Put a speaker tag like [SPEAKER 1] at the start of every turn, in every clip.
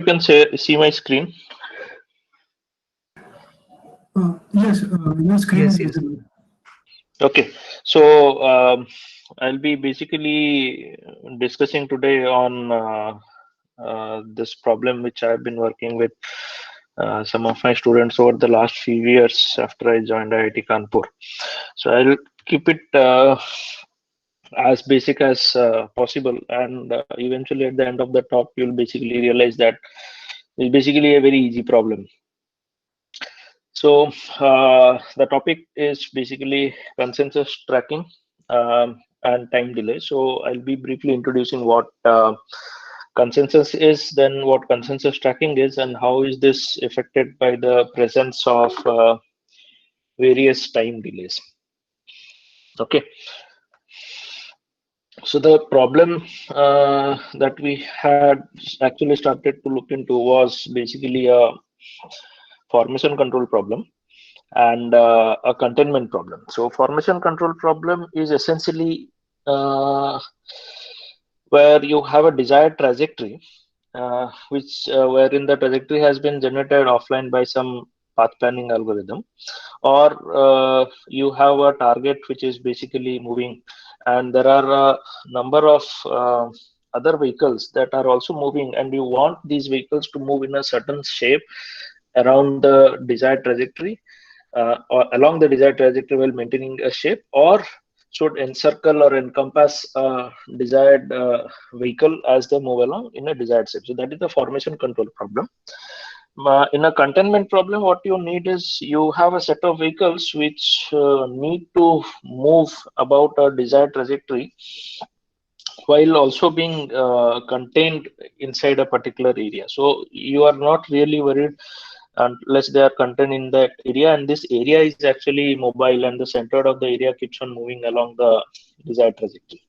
[SPEAKER 1] can see my screen.
[SPEAKER 2] Yes, your screen is
[SPEAKER 3] Yes.
[SPEAKER 2] visible.
[SPEAKER 1] Okay, so I'll be basically discussing today on this problem which I've been working with some of my students over the last few years after I joined IIT Kanpur. So I'll keep it as basic as possible, and eventually at the end of the talk, you'll basically realize that it's basically a very easy problem. So the topic is basically consensus tracking and time delay. So I'll be briefly introducing what consensus is, then what consensus tracking is, and how is this affected by the presence of various time delays. Okay. So the problem that we had actually started to look into was basically a formation control problem and a containment problem. So formation control problem is essentially where you have a desired trajectory, wherein the trajectory has been generated offline by some path planning algorithm, or you have a target which is basically moving, and there are a number of other vehicles that are also moving, and you want these vehicles to move in a certain shape around the desired trajectory, or along the desired trajectory while maintaining a shape, or should encircle or encompass a desired vehicle as they move along in a desired shape. So that is the formation control problem. In a containment problem, what you need is you have a set of vehicles which need to move about a desired trajectory while also being contained inside a particular area. So you are not really worried unless they are contained in that area, and this area is actually mobile, and the center of the area keeps on moving along the desired trajectory.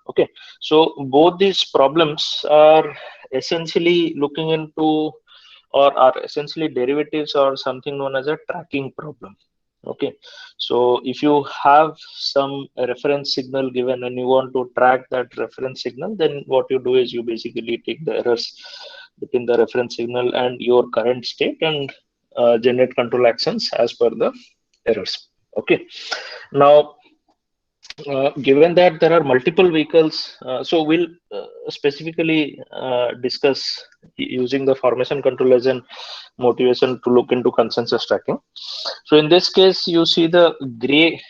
[SPEAKER 1] Okay, so both these problems are essentially looking into, or are essentially derivatives or something known as a tracking problem. Okay, so if you have some reference signal given and you want to track that reference signal, then what you do is you basically take the errors between the reference signal and your current state and generate control actions as per the errors. Okay, now given that there are multiple vehicles, so we'll specifically discuss using the formation control as an motivation to look into consensus tracking. So in this case, you see the gray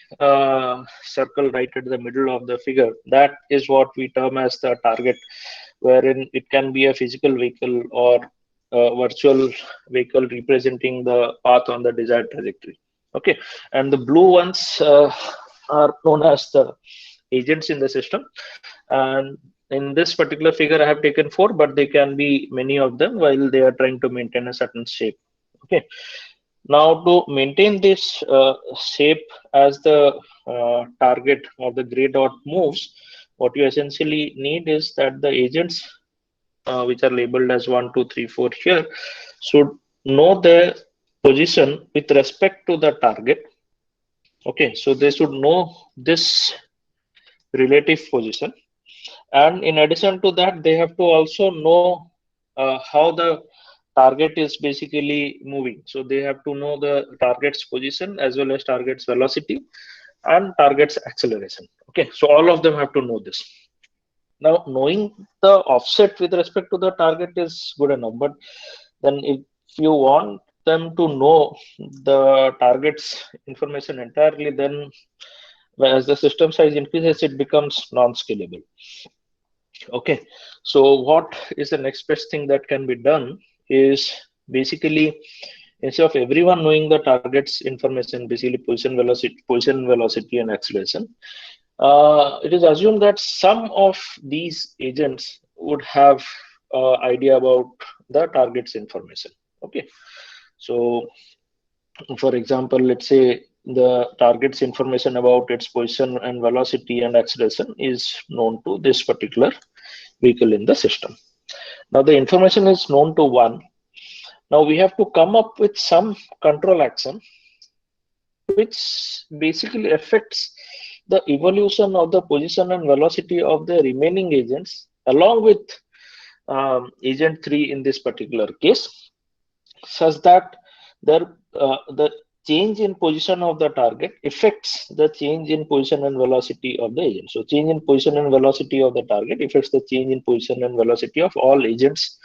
[SPEAKER 1] circle right at the middle of the figure. That is what we term as the target, wherein it can be a physical vehicle or a virtual vehicle representing the path on the desired trajectory. Okay, and the blue ones are known as the agents in the system, and in this particular figure I have taken 4, but they can be many of them while they are trying to maintain a certain shape. Okay, now to maintain this shape as the target or the gray dot moves, what you essentially need is that the agents which are labeled as 1, 2, 3, 4 here should know their position with respect to the target. Okay, so they should know this relative position, and in addition to that, they have to also know how the target is basically moving. So they have to know the target's position as well as target's velocity and target's acceleration. Okay, so all of them have to know this. Now, knowing the offset with respect to the target is good enough, but then if you want them to know the target's information entirely, then as the system size increases, it becomes non-scalable. Okay, so what is the next best thing that can be done is basically, instead of everyone knowing the target's information, basically position, velocity, and acceleration, it is assumed that some of these agents would have idea about the target's information. Okay, so for example, let's say the target's information about its position and velocity and acceleration is known to this particular vehicle in the system. Now the information is known to one. Now we have to come up with some control action which basically affects the evolution of the position and velocity of the remaining agents along with agent 3 in this particular case, such that the change in position of the target affects the change in position and velocity of the agent. So change in position and velocity of the target affects the change in position and velocity of all agents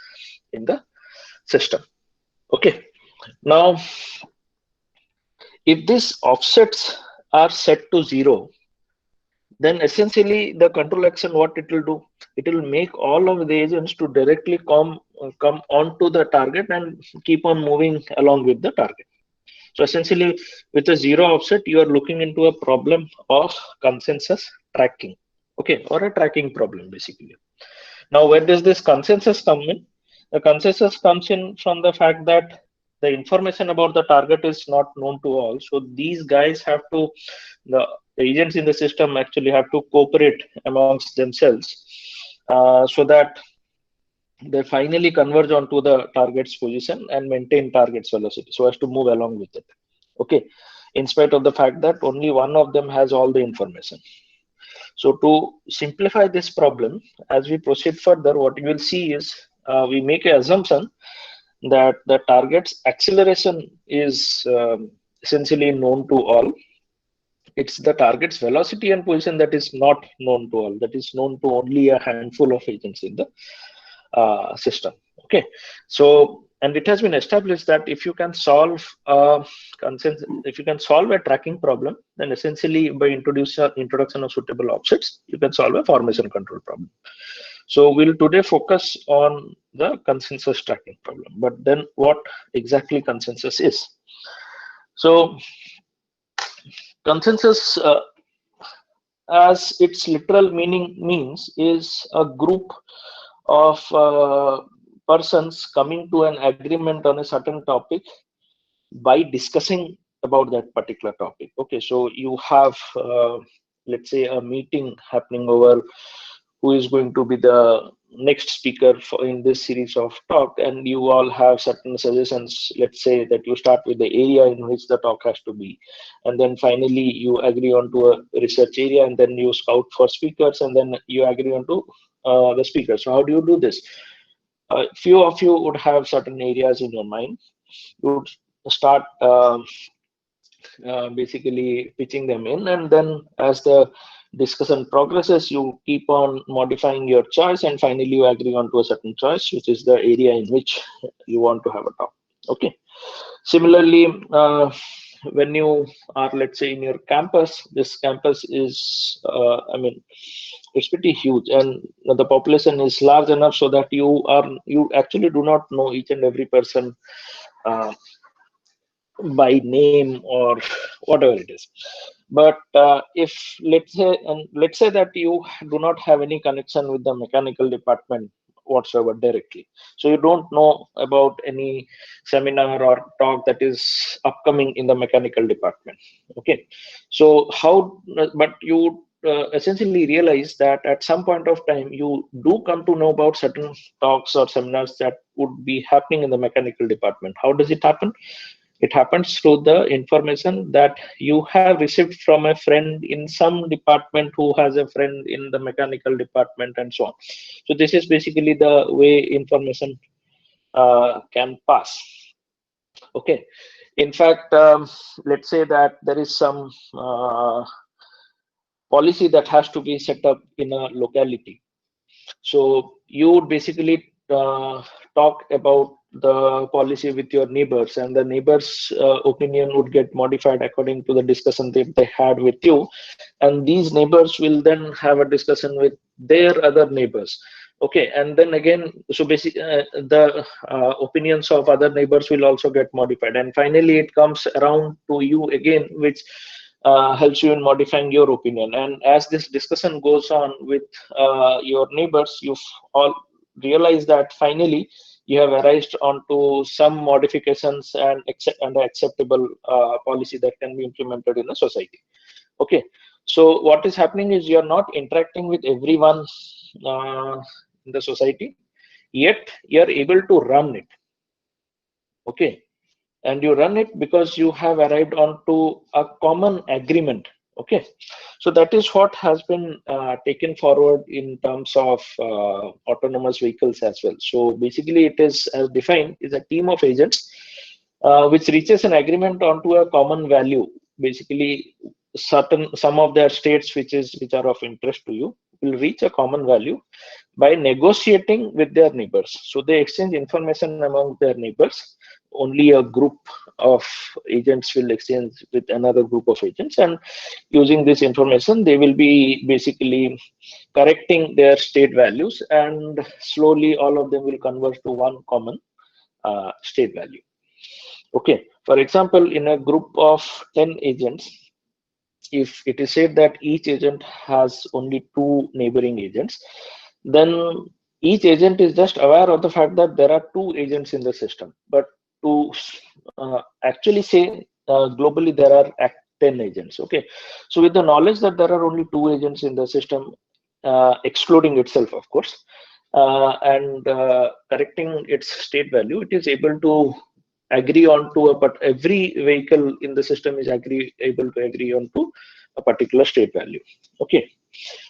[SPEAKER 1] in the system. Okay. Now, if these offsets are set to 0, then essentially the control action, what it will do, it will make all of the agents to directly come onto the target and keep on moving along with the target. So essentially, with a 0 offset, you are looking into a problem of consensus tracking, okay, or a tracking problem basically. Now, where does this consensus come in? The consensus comes in from the fact that the information about the target is not known to all. So these guys have to, the agents in the system actually have to cooperate amongst themselves, so that they finally converge onto the target's position and maintain target's velocity so as to move along with it. Okay, in spite of the fact that only one of them has all the information. So to simplify this problem, as we proceed further, what you will see is we make an assumption that the target's acceleration is essentially known to all. It's the target's velocity and position that is not known to all, that is known to only a handful of agents in the system. Okay, so and it has been established that if you can solve if you can solve a tracking problem, then essentially by introduction of suitable offsets, you can solve a formation control problem. So we'll today focus on the consensus tracking problem. But then what exactly consensus is? So consensus, as its literal meaning means, is a group of persons coming to an agreement on a certain topic by discussing about that particular topic. Okay, so you have let's say a meeting happening over who is going to be the next speaker in this series of talk, and you all have certain suggestions. Let's say that you start with the area in which the talk has to be, and then finally you agree on to a research area, and then you scout for speakers, and then you agree on to the speakers. So how do you do this? Few of you would have certain areas in your mind. You would start basically pitching them in, and then as the discussion progresses, you keep on modifying your choice, and finally you agree on to a certain choice, which is the area in which you want to have a talk. Okay, similarly, when you are, let's say, in your campus, this campus is I mean, it's pretty huge, and the population is large enough so that you actually do not know each and every person by name or whatever it is. But if let's say that you do not have any connection with the mechanical department whatsoever directly, so you don't know about any seminar or talk that is upcoming in the mechanical department. Okay, so how, but you essentially realize that at some point of time you do come to know about certain talks or seminars that would be happening in the mechanical department. How does it happen? It happens through the information that you have received from a friend in some department who has a friend in the mechanical department, and so on. So this is basically the way information can pass. Okay. In fact, let's say that there is some policy that has to be set up in a locality. So you would basically talk about the policy with your neighbors, and the neighbors' opinion would get modified according to the discussion that they had with you, and these neighbors will then have a discussion with their other neighbors. Okay, and then again, so basically the opinions of other neighbors will also get modified, and finally it comes around to you again, which helps you in modifying your opinion. And as this discussion goes on with your neighbors, you all realize that finally you have arrived onto some modifications and acceptable policy that can be implemented in a society. Okay, so what is happening is you are not interacting with everyone in the society, yet you are able to run it. Okay, and you run it because you have arrived onto a common agreement Okay, so that is what has been taken forward in terms of autonomous vehicles as well. So basically, it is as defined is a team of agents which reaches an agreement onto a common value. Basically, some of their states which are of interest to you will reach a common value by negotiating with their neighbors. So they exchange information among their neighbors. Only a group of agents will exchange with another group of agents, and using this information, they will be basically correcting their state values, and slowly all of them will converge to one common state value. Okay, for example, in a group of 10 agents, if it is said that each agent has only two neighboring agents, then each agent is just aware of the fact that there are two agents in the system. But to actually say globally there are 10 agents. Okay, so with the knowledge that there are only two agents in the system, excluding itself, of course, and correcting its state value, it is able to agree on to but every vehicle in the system is able to agree on to a particular state value. Okay,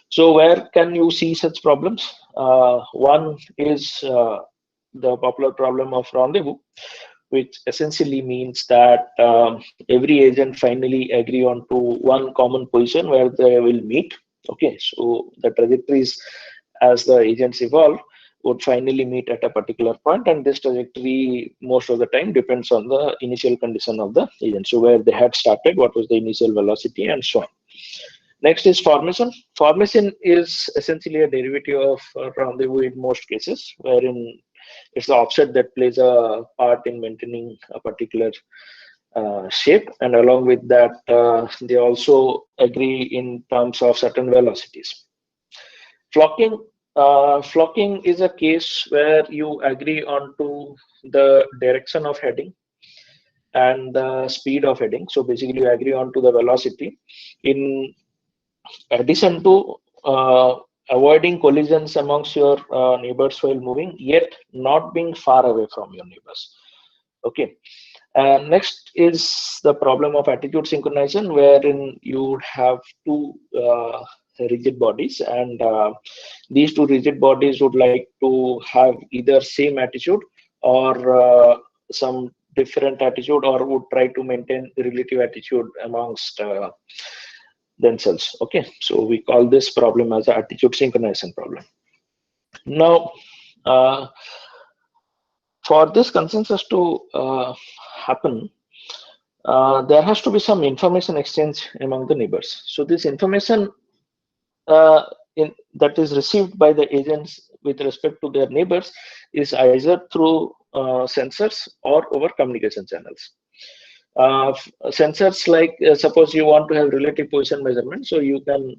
[SPEAKER 1] so where can you see such problems? One is the popular problem of rendezvous, which essentially means that every agent finally agree on to one common position where they will meet. Okay, so the trajectories as the agents evolve would finally meet at a particular point, and this trajectory most of the time depends on the initial condition of the agent. So where they had started, what was the initial velocity, and so on. Next is formation. Formation is essentially a derivative of rendezvous in most cases, wherein it's the offset that plays a part in maintaining a particular shape, and along with that, they also agree in terms of certain velocities. Flocking. Flocking is a case where you agree on to the direction of heading and the speed of heading. So basically, you agree on to the velocity. In addition to avoiding collisions amongst your neighbors while moving, yet not being far away from your neighbors. Okay. Next is the problem of attitude synchronization, wherein you would have two rigid bodies, and these two rigid bodies would like to have either same attitude or some different attitude, or would try to maintain relative attitude amongst themselves. Okay, so we call this problem as an attitude synchronization problem. Now, for this consensus to happen, there has to be some information exchange among the neighbors. So this information that is received by the agents with respect to their neighbors is either through sensors or over communication channels. Sensors like suppose you want to have relative position measurement, so you can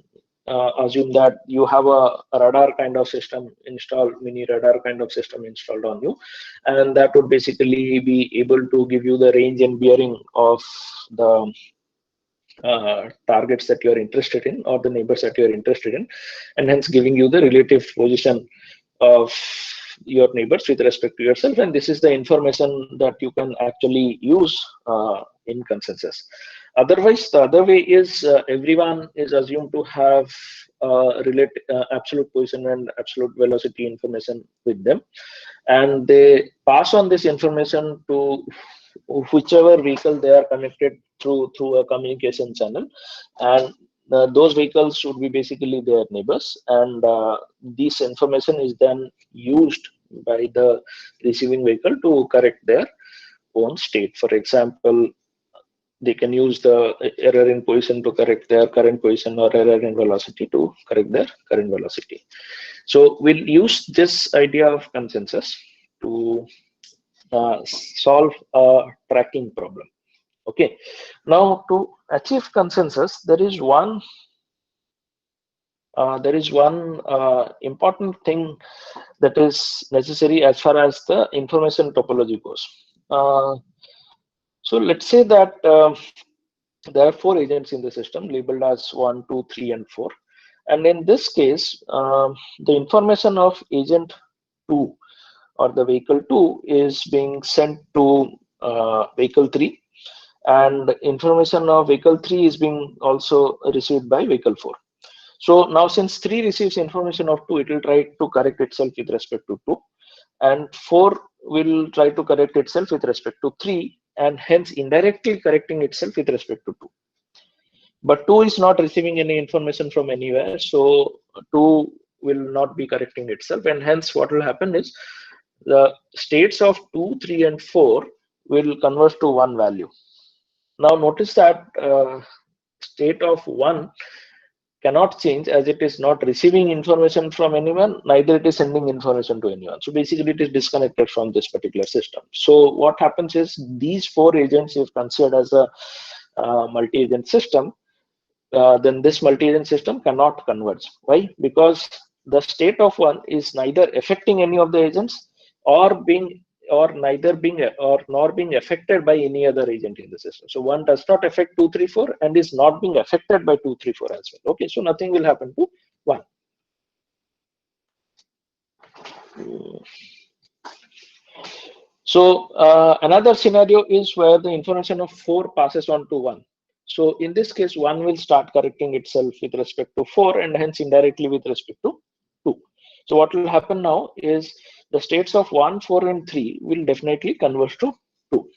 [SPEAKER 1] assume that you have a radar kind of system installed, mini radar kind of system installed on you, and that would basically be able to give you the range and bearing of the targets that you're interested in, or the neighbors that you're interested in, and hence giving you the relative position of your neighbors with respect to yourself. And this is the information that you can actually use in consensus. Otherwise, the other way is everyone is assumed to have absolute position and absolute velocity information with them, and they pass on this information to whichever vehicle they are connected through a communication channel, and those vehicles should be basically their neighbors, and this information is then used by the receiving vehicle to correct their own state. For example, they can use the error in position to correct their current position, or error in velocity to correct their current velocity. So we'll use this idea of consensus to solve a tracking problem. Okay, now to achieve consensus, there is one important thing that is necessary as far as the information topology goes. So let's say that there are four agents in the system labeled as 1, 2, 3, and 4. And in this case, the information of agent 2 or the vehicle 2 is being sent to vehicle 3, and information of vehicle 3 is being also received by vehicle 4. So now since 3 receives information of 2, it will try to correct itself with respect to 2, and 4 will try to correct itself with respect to 3, and hence indirectly correcting itself with respect to 2. But 2 is not receiving any information from anywhere, so 2 will not be correcting itself, and hence what will happen is the states of 2, 3, and 4 will converge to one value. Now notice that state of 1 cannot change, as it is not receiving information from anyone, neither it is sending information to anyone. So basically it is disconnected from this particular system. So what happens is these 4 agents, if considered as a multi-agent system, then this multi-agent system cannot converge. Why? Because the state of 1 is neither affecting any of the agents or nor being affected by any other agent in the system. So 1 does not affect 2, 3, 4 and is not being affected by 2, 3, 4 as well. Okay, so nothing will happen to 1. So another scenario is where the information of 4 passes on to 1. So in this case, 1 will start correcting itself with respect to 4 and hence indirectly with respect to 2. So what will happen now is the states of 1, 4, and 3 will definitely converge to 2.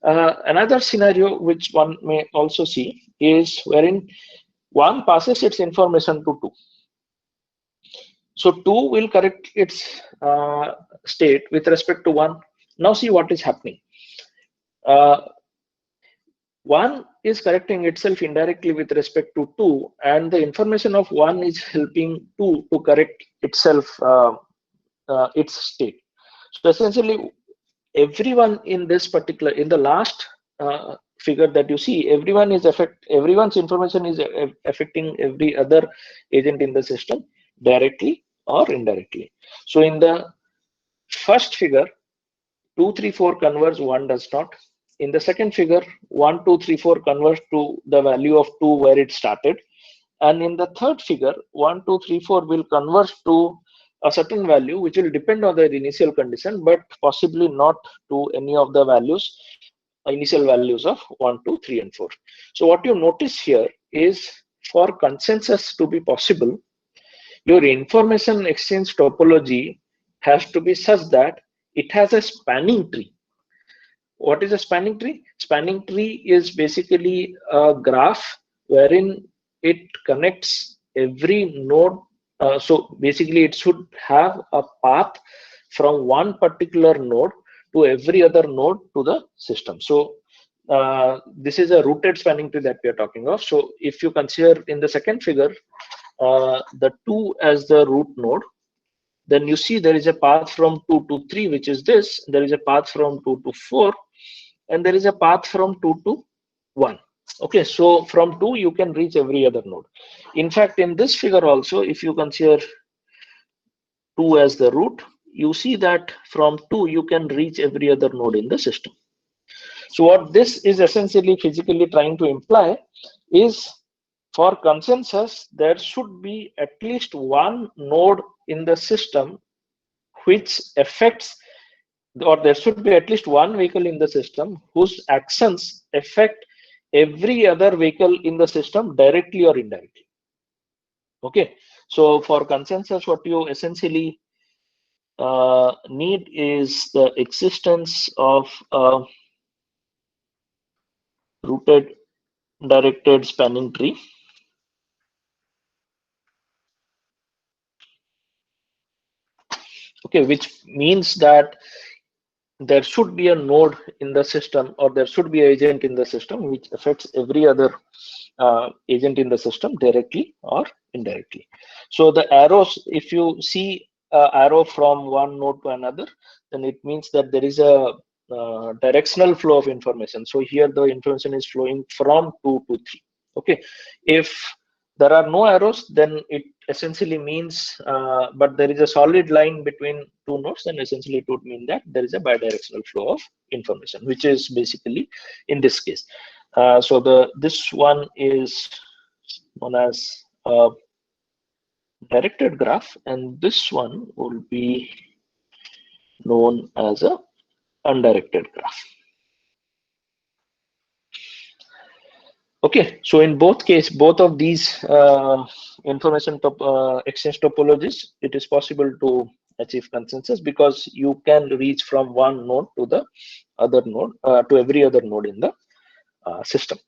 [SPEAKER 1] Another scenario which one may also see is wherein 1 passes its information to 2. So 2 will correct its state with respect to 1. Now see what is happening. 1 is correcting itself indirectly with respect to 2, and the information of 1 is helping 2 to correct itself, its state. So essentially, everyone in this particular, in the last figure that you see, everyone's information is affecting every other agent in the system directly or indirectly. So in the first figure, 2, 3, 4 converge, 1 does not. In the second figure, 1, 2, 3, 4 converge to the value of 2 where it started. And in the third figure, 1, 2, 3, 4 will converge to a certain value which will depend on the initial condition, but possibly not to any of the values, initial values of 1, 2, 3, and 4. So what you notice here is, for consensus to be possible, your information exchange topology has to be such that it has a spanning tree. What is a spanning tree? Spanning tree is basically a graph wherein it connects every node. So basically it should have a path from one particular node to every other node to the system. So this is a rooted spanning tree that we are talking of. So if you consider in the second figure, the 2 as the root node, then you see there is a path from 2 to 3, which is this. There is a path from 2 to 4, and there is a path from 2 to 1. Okay, so from 2 you can reach every other node. In fact, in this figure also, if you consider 2 as the root, you see that from 2 you can reach every other node in the system. So what this is essentially physically trying to imply is, for consensus, there should be at least one node in the system which affects, or there should be at least one vehicle in the system whose actions affect every other vehicle in the system directly or indirectly. Okay, so for consensus, what you essentially need is the existence of a rooted directed spanning tree. Okay, which means that there should be a node in the system, or there should be an agent in the system which affects every other agent in the system directly or indirectly. So the arrows, if you see arrow from one node to another, then it means that there is a directional flow of information. So here the information is flowing from 2 to 3. Okay, if there are no arrows, then it essentially means, but there is a solid line between two nodes, then essentially it would mean that there is a bidirectional flow of information, which is basically in this case. So this one is known as a directed graph, and this one will be known as a undirected graph. Okay, so in both of these information exchange topologies, it is possible to achieve consensus because you can reach from one node to the other node, to every other node in the system.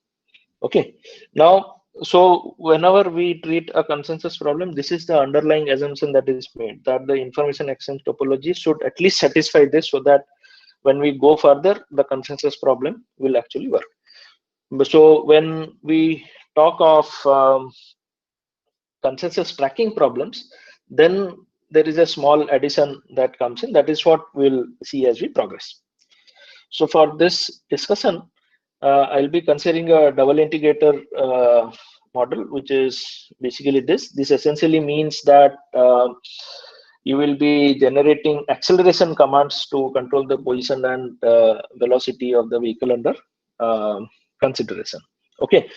[SPEAKER 1] Okay, now, so whenever we treat a consensus problem, this is the underlying assumption that is made, that the information exchange topology should at least satisfy this, so that when we go further, the consensus problem will actually work. So when we talk of consensus tracking problems, then there is a small addition that comes in. That is what we'll see as we progress. So for this discussion, I'll be considering a double integrator model, which is basically this. This essentially means that you will be generating acceleration commands to control the position and velocity of the vehicle under consideration. Okay,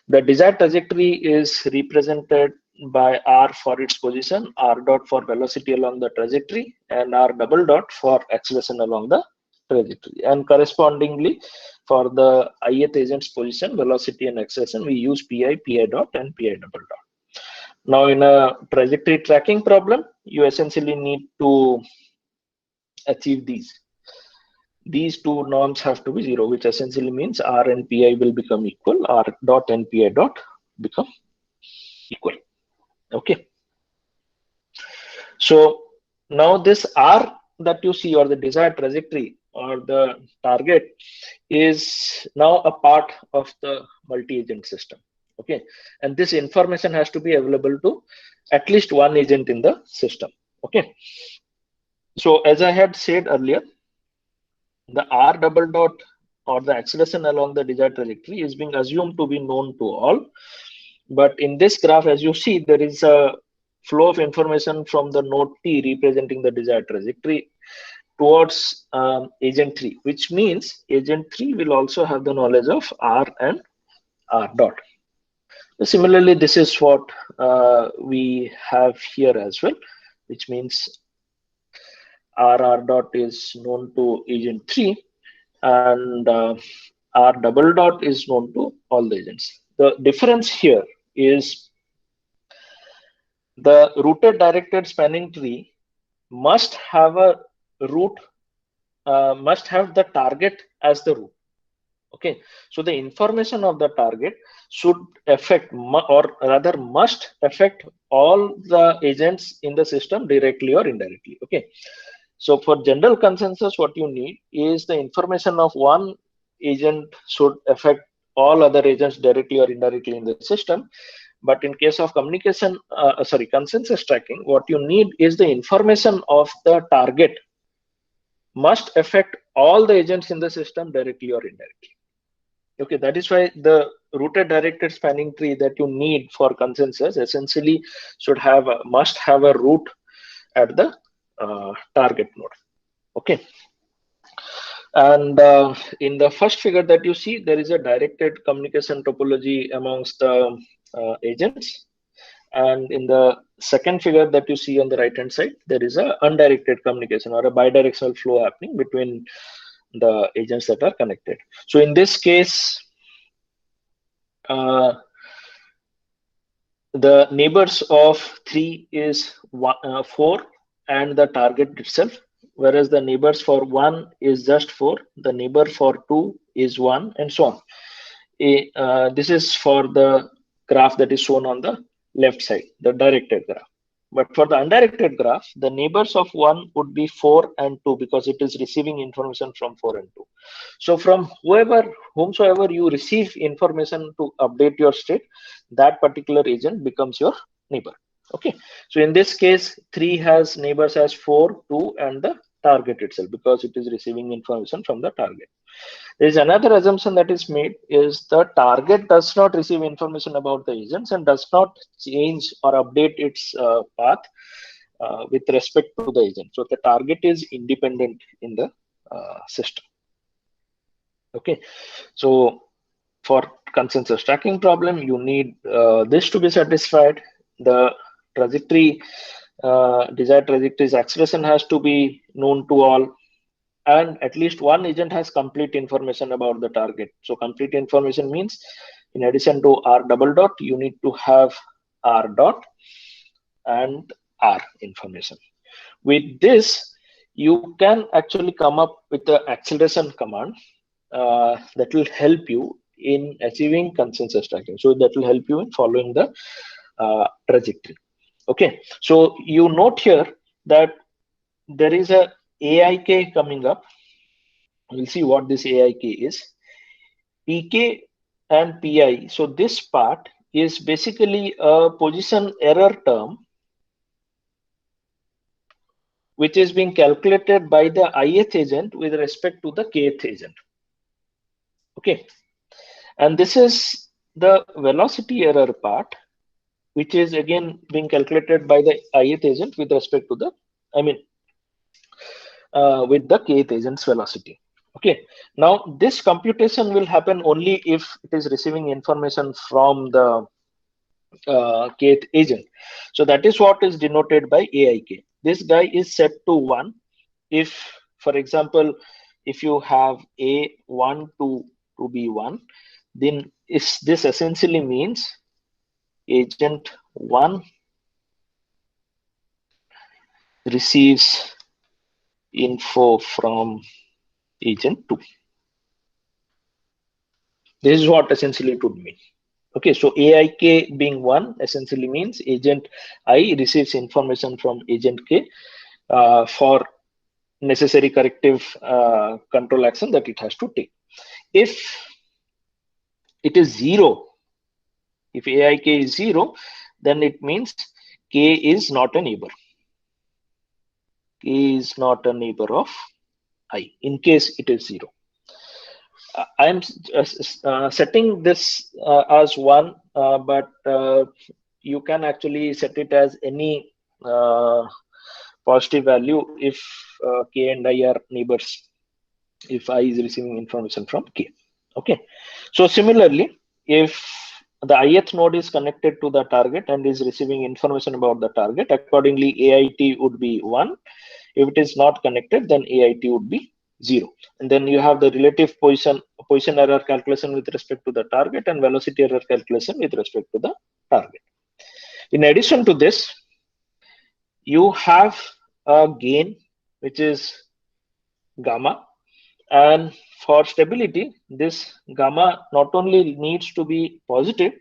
[SPEAKER 1] the desired trajectory is represented by R for its position, R dot for velocity along the trajectory, and R double dot for acceleration along the trajectory. And correspondingly, for the ith agent's position, velocity, and acceleration, we use pi dot, and pi double dot. Now, in a trajectory tracking problem, you essentially need to achieve these. These two norms have to be 0, which essentially means R and pi will become equal, R dot and pi dot become equal. Okay. So now this R that you see, or the desired trajectory or the target, is now a part of the multi-agent system. Okay, and this information has to be available to at least one agent in the system. Okay, so as I had said earlier, the R double dot, or the acceleration along the desired trajectory, is being assumed to be known to all. But in this graph, as you see, there is a flow of information from the node T representing the desired trajectory towards agent 3, which means agent 3 will also have the knowledge of R and R dot. Similarly, this is what we have here as well, which means R dot is known to agent 3, and R double dot is known to all the agents. The difference here is the routed directed spanning tree must have a root, must have the target as the root. Okay, so the information of the target should affect, or rather must affect, all the agents in the system directly or indirectly. Okay, so for general consensus, what you need is the information of one agent should affect all other agents directly or indirectly in the system. But in case of consensus tracking, what you need is the information of the target must affect all the agents in the system directly or indirectly. Okay, that is why the routed directed spanning tree that you need for consensus essentially must have a root at the target node. Okay, and in the first figure that you see, there is a directed communication topology amongst the agents, and in the second figure that you see on the right hand side, there is a undirected communication, or a bidirectional flow happening between the agents that are connected. So in this case, the neighbors of 3 is 4 and the target itself, whereas the neighbors for 1 is just 4, the neighbor for 2 is 1, and so on. This is for the graph that is shown on the left side, the directed graph. But for the undirected graph, the neighbors of 1 would be 4 and 2, because it is receiving information from 4 and 2. So from whomsoever you receive information to update your state, that particular agent becomes your neighbor. Okay, so in this case, 3 has neighbors as 4, 2, and the target itself, because it is receiving information from the target. There is another assumption that is made, is the target does not receive information about the agents and does not change or update its path with respect to the agent. So the target is independent in the system. Okay, so for consensus tracking problem, you need this to be satisfied. The trajectory, desired trajectory's acceleration has to be known to all, and at least one agent has complete information about the target. So complete information means In addition to R double dot, you need to have R dot and R information. With this, you can actually come up with the acceleration command that will help you in achieving consensus tracking. So that will help you in following the trajectory. Okay, so you note here that there is a AIK coming up. We'll see what this AIK is. PK and PI. So this part is basically a position error term which is being calculated by the ith agent with respect to the kth agent. Okay, and this is the velocity error part, which is again being calculated by the ith agent with respect to the, with the kth agent's velocity. Okay, now this computation will happen only if it is receiving information from the kth agent. So that is what is denoted by AIK. This guy is set to 1 if, for example, if you have A1 to be 1, then this essentially means agent 1 receives info from agent 2. This is what essentially it would mean. Okay, so AIK being 1 essentially means agent I receives information from agent K for necessary corrective control action that it has to take. If it is 0, if AIK is 0, then it means K is not a neighbor. K is not a neighbor of I, in case it is 0. I am setting this as 1, but you can actually set it as any positive value if K and I are neighbors, if I is receiving information from K. Okay, so similarly, if the ith node is connected to the target and is receiving information about the target, accordingly AIT would be 1. If it is not connected, then AIT would be 0. And then you have the relative position error calculation with respect to the target and velocity error calculation with respect to the target. In addition to this, you have a gain which is gamma, and for stability, this gamma not only needs to be positive,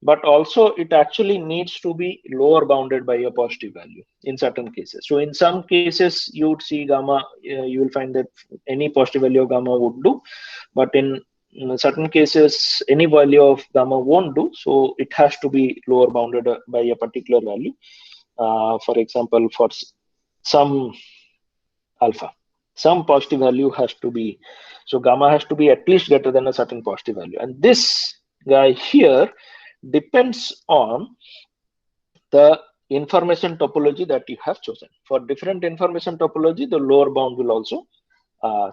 [SPEAKER 1] but also it actually needs to be lower bounded by a positive value in certain cases. So in some cases you would see gamma, you will find that any positive value of gamma would do, but in certain cases any value of gamma won't do, so it has to be lower bounded by a particular value. For example, for some alpha, some positive value has to be, so gamma has to be at least greater than a certain positive value, and this guy here depends on the information topology that you have chosen. For different information topology, the lower bound will also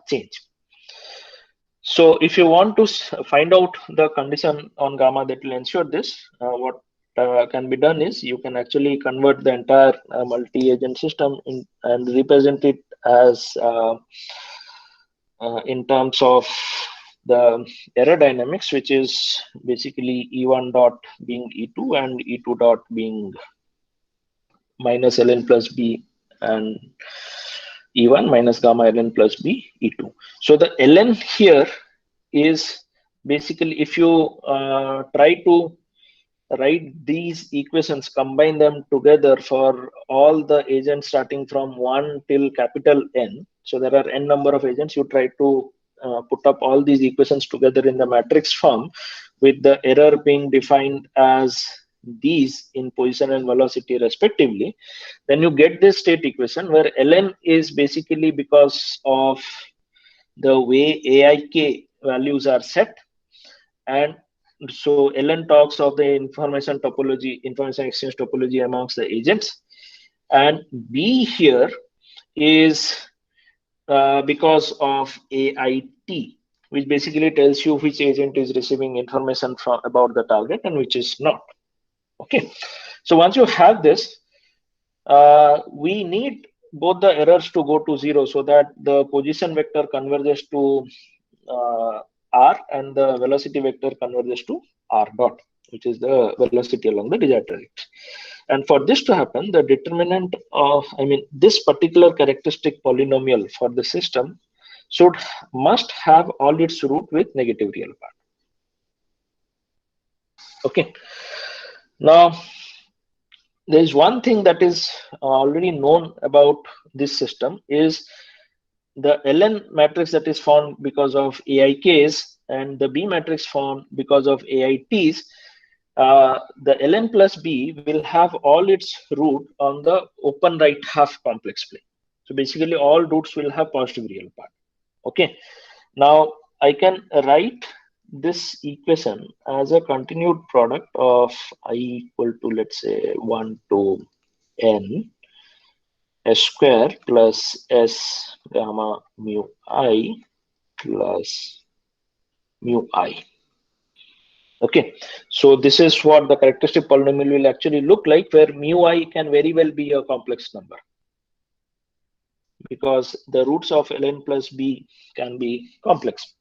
[SPEAKER 1] change. So if you want to find out the condition on gamma that will ensure this, what can be done is you can actually convert the entire multi-agent system and represent it as in terms of the error dynamics, which is basically E1 dot being E2 and E2 dot being minus ln plus B and E1 minus gamma ln plus B E2. So the ln here is basically, if you try to write these equations, combine them together for all the agents starting from 1 till capital N. So there are n number of agents. You try to put up all these equations together in the matrix form, with the error being defined as these in position and velocity respectively. Then you get this state equation where ln is basically because of the way AIK values are set, and so ln talks of the information topology, information exchange topology amongst the agents, and B here is because of AIT, which basically tells you which agent is receiving information from about the target and which is not. Okay, so once you have this, we need both the errors to go to 0 so that the position vector converges to r, and the velocity vector converges to r dot, which is the velocity along the desired trajectory. And for this to happen, the determinant of, this particular characteristic polynomial for the system must have all its root with negative real part. Okay. Now, there is one thing that is already known about this system is the ln matrix that is formed because of AIKs and the B matrix formed because of AITs. The ln plus B will have all its root on the open right half complex plane. So basically all roots will have positive real part. Okay. Now I can write this equation as a continued product of I equal to, let's say, 1 to n s square plus s gamma mu I plus mu I. Okay, so this is what the characteristic polynomial will actually look like, where mu I can very well be a complex number because the roots of ln plus b can be complex.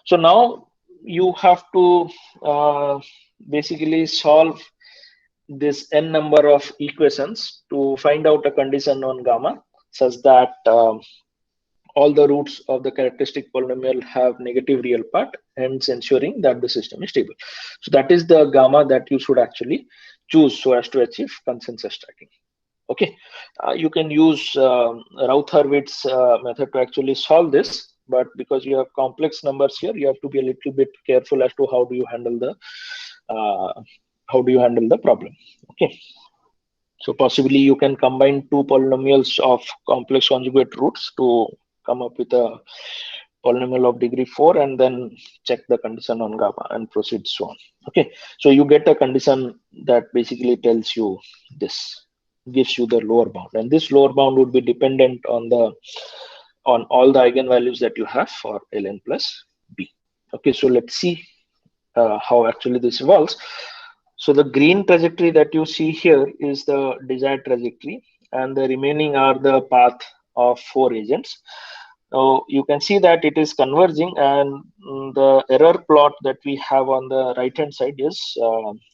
[SPEAKER 1] So now you have to basically solve this n number of equations to find out a condition on gamma such that all the roots of the characteristic polynomial have negative real part, hence ensuring that the system is stable. So that is the gamma that you should actually choose so as to achieve consensus tracking. Okay, you can use Routh-Hurwitz method to actually solve this, but because you have complex numbers here, you have to be a little bit careful as to how do you handle the problem. Okay. So possibly you can combine two polynomials of complex conjugate roots to come up with a polynomial of degree 4 and then check the condition on gamma and proceed so on. Okay, so you get a condition that basically tells you this, gives you the lower bound, and this lower bound would be dependent on all the eigenvalues that you have for ln plus b. Okay, so let's see how actually this evolves. So the green trajectory that you see here is the desired trajectory, and the remaining are the path of 4 agents. So you can see that it is converging, and the error plot that we have on the right hand side is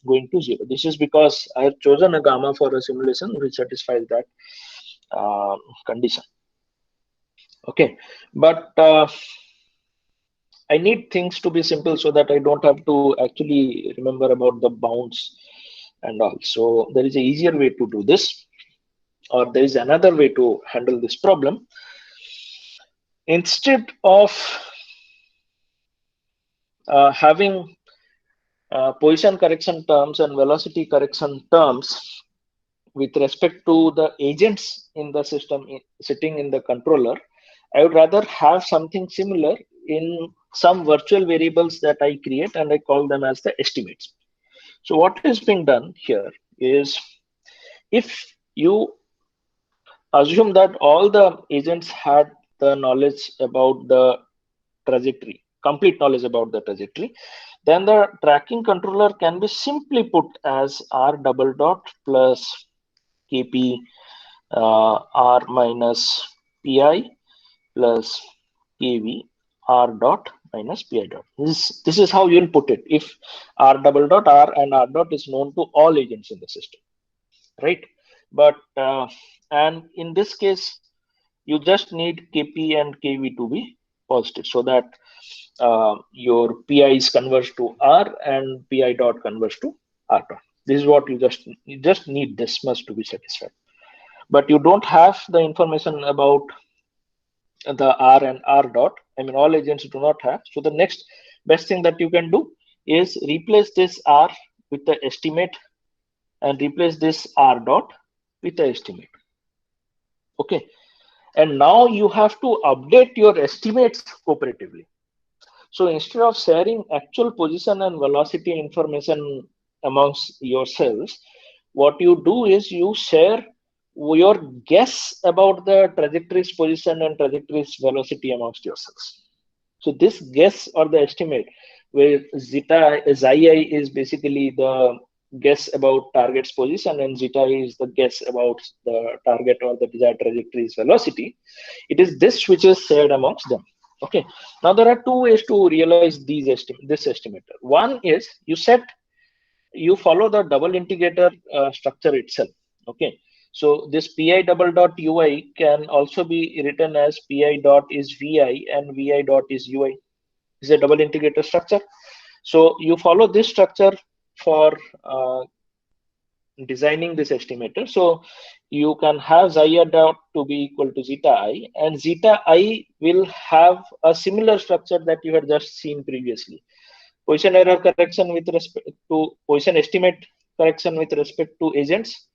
[SPEAKER 1] going to 0. This is because I have chosen a gamma for a simulation which satisfies that condition. Okay, but I need things to be simple so that I don't have to actually remember about the bounds and all. So there is an easier way to do this, or there is another way to handle this problem. Instead of having position correction terms and velocity correction terms with respect to the agents in the system sitting in the controller, I would rather have something similar in some virtual variables that I create, and I call them as the estimates. So what is being done here is, if you assume that all the agents had the knowledge about the trajectory, complete knowledge about the trajectory, then the tracking controller can be simply put as r double dot plus kp r minus pi plus kv r dot minus pi dot. This is how you'll put it if r double dot r and r dot is known to all agents in the system, right? But and in this case, you just need kp and kv to be positive so that your pi is converged to r and pi dot converged to r dot. This is what you just need this much to be satisfied. But you don't have the information about the r and r dot. All agents do not have. So the next best thing that you can do is replace this r with the estimate and replace this r dot with the estimate. Okay, and now you have to update your estimates cooperatively. So instead of sharing actual position and velocity information amongst yourselves, what you do is you share your guess about the trajectory's position and trajectory's velocity amongst yourselves. So this guess or the estimate, where zeta xi is basically the guess about target's position and zeta is the guess about the target or the desired trajectory's velocity, it is this which is shared amongst them. Okay. Now there are two ways to realize this estimator. One is you follow the double integrator structure itself. Okay. So this pi double dot ui can also be written as pi dot is vi and vi dot is ui. Is a double integrator structure. So you follow this structure for designing this estimator. So you can have xi dot to be equal to zeta I, and zeta I will have a similar structure that you had just seen previously. Position error correction with respect to position estimate correction with respect to agents,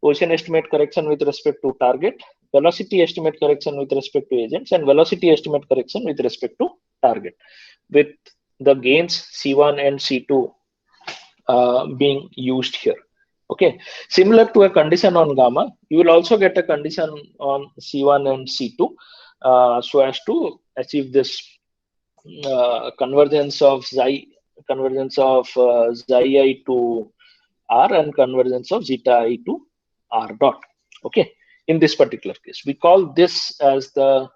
[SPEAKER 1] position estimate correction with respect to target, velocity estimate correction with respect to agents, and velocity estimate correction with respect to target, with the gains C1 and C2 being used here. Okay, similar to a condition on gamma, you will also get a condition on C1 and C2 so as to achieve this convergence of xi I to R and convergence of zeta I to R dot. Okay, in this particular case, we call this as the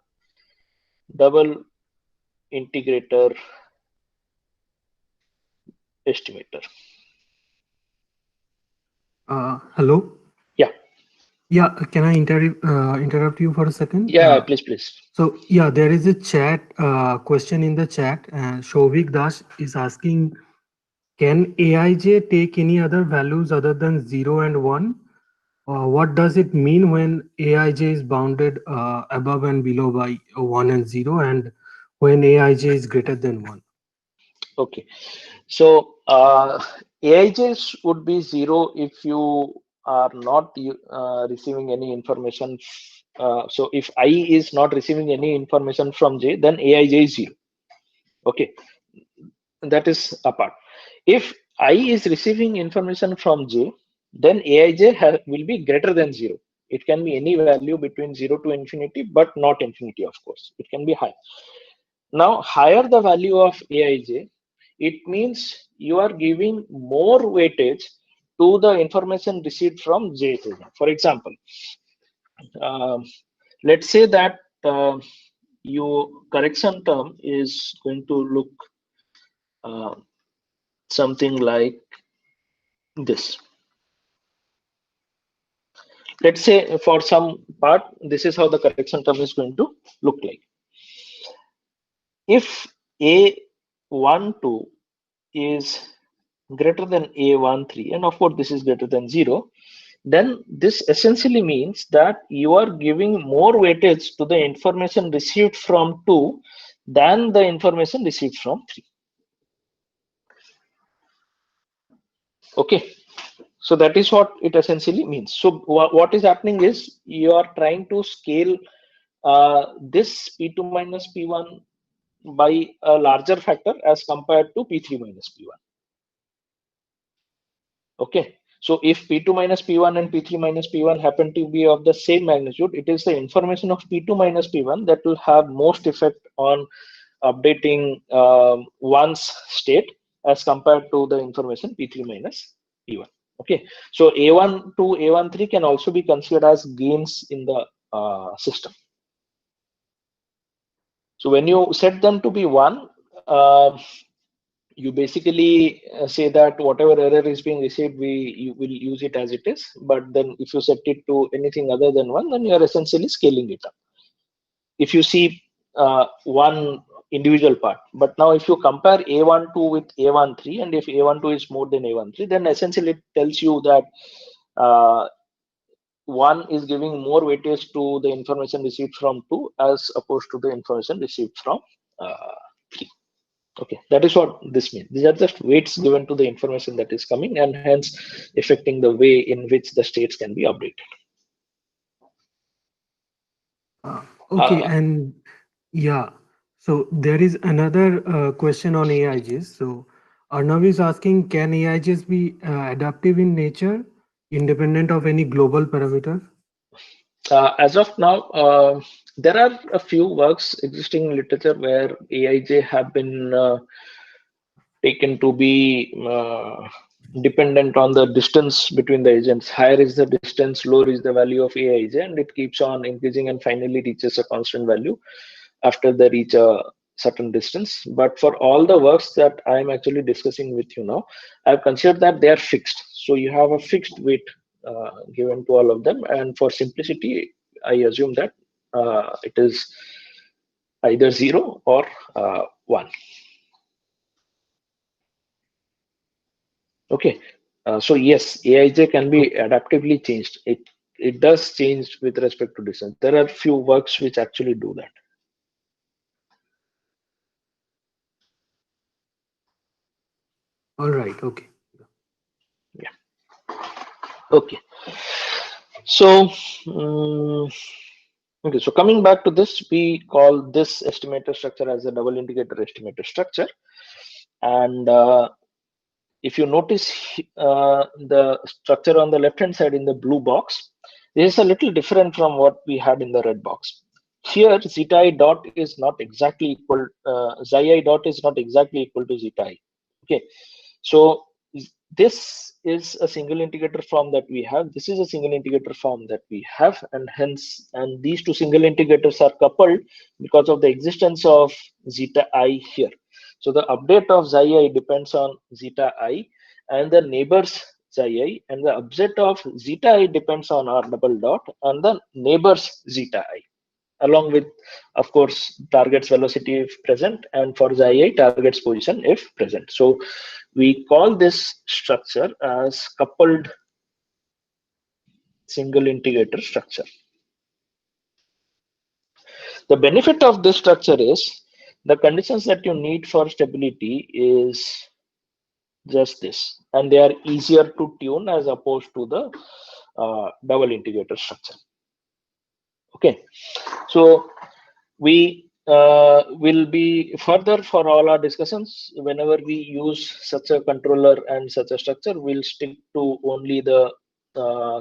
[SPEAKER 1] double integrator estimator.
[SPEAKER 3] Hello.
[SPEAKER 1] Yeah.
[SPEAKER 3] Yeah, can I interrupt you for a second?
[SPEAKER 1] Yeah, please.
[SPEAKER 3] So yeah, there is a chat question in the chat, and Shovik Das is asking, can Aij take any other values other than 0 and 1? What does it mean when Aij is bounded above and below by 1 and 0, and when Aij is greater than 1?
[SPEAKER 1] Okay, so AIJs would be 0 if you are not receiving any information. So if I is not receiving any information from J, then AIJ is 0. Okay, that is apart. If I is receiving information from J, then Aij will be greater than 0. It can be any value between 0 to infinity, but not infinity, of course. It can be high. Now, higher the value of Aij, it means you are giving more weightage to the information received from J. For example, um, let's say that your correction term is going to look uh, something like this. Let's say for some part, this is how the correction term is going to look like. If A12 is greater than A13, and of course this is greater than 0, then this essentially means that you are giving more weightage to the information received from 2 than the information received from 3. Okay, so that is what it essentially means. So what is happening is you are trying to scale this P2 minus P1 by a larger factor as compared to P3 minus P1. Okay, so if P2 minus P1 and P3 minus P1 happen to be of the same magnitude, it is the information of P2 minus P1 that will have most effect on updating one's state as compared to the information P3 minus P1. Okay, so A1 to A13 can also be considered as gains in the system. So when you set them to be 1, you basically say that whatever error is being received, you will use it as it is. But then if you set it to anything other than 1, then you are essentially scaling it up. If you see one individual part, but now if you compare A12 with A13, and if A12 is more than A13, then essentially it tells you that 1 is giving more weightage to the information received from 2 as opposed to the information received from 3. Okay, that is what this means. These are just weights given to the information that is coming, and hence affecting the way in which the states can be updated.
[SPEAKER 3] Okay, and yeah, so there is another question on AIGs. So Arnav is asking, can AIGs be adaptive in nature, independent of any global parameter?
[SPEAKER 1] As of now, there are a few works existing in literature where AIJ have been taken to be dependent on the distance between the agents. Higher is the distance, lower is the value of AIJ, and it keeps on increasing and finally reaches a constant value. after they reach a certain distance. But for all the works that I am actually discussing with you now, I've considered that they are fixed. So you have a fixed weight given to all of them, and for simplicity, I assume that it is either 0 or 1. Okay, so yes, Aij can be adaptively changed. It does change with respect to distance. There are few works which actually do that.
[SPEAKER 3] All right. Okay.
[SPEAKER 1] Yeah. Okay. So, okay. So coming back to this, we call this estimator structure as a double integrator estimator structure, and if you notice the structure on the left hand side in the blue box, this is a little different from what we had in the red box. Here zeta I dot is not exactly equal, xi I dot is not exactly equal to zeta I. Okay, so this is a single integrator form that we have. This is a single integrator form that we have, and hence, and these two single integrators are coupled because of the existence of zeta I here. So the update of xi I depends on zeta I, and the neighbors xi I, and the upset of zeta I depends on r double dot and the neighbors zeta I, along with, of course, target's velocity if present, and for xi I, target's position if present. So we call this structure as coupled single integrator structure. The benefit of this structure is the conditions that you need for stability is just this, and they are easier to tune as opposed to the double integrator structure. Okay, so we will be further for all our discussions. Whenever we use such a controller and such a structure, we'll stick to only the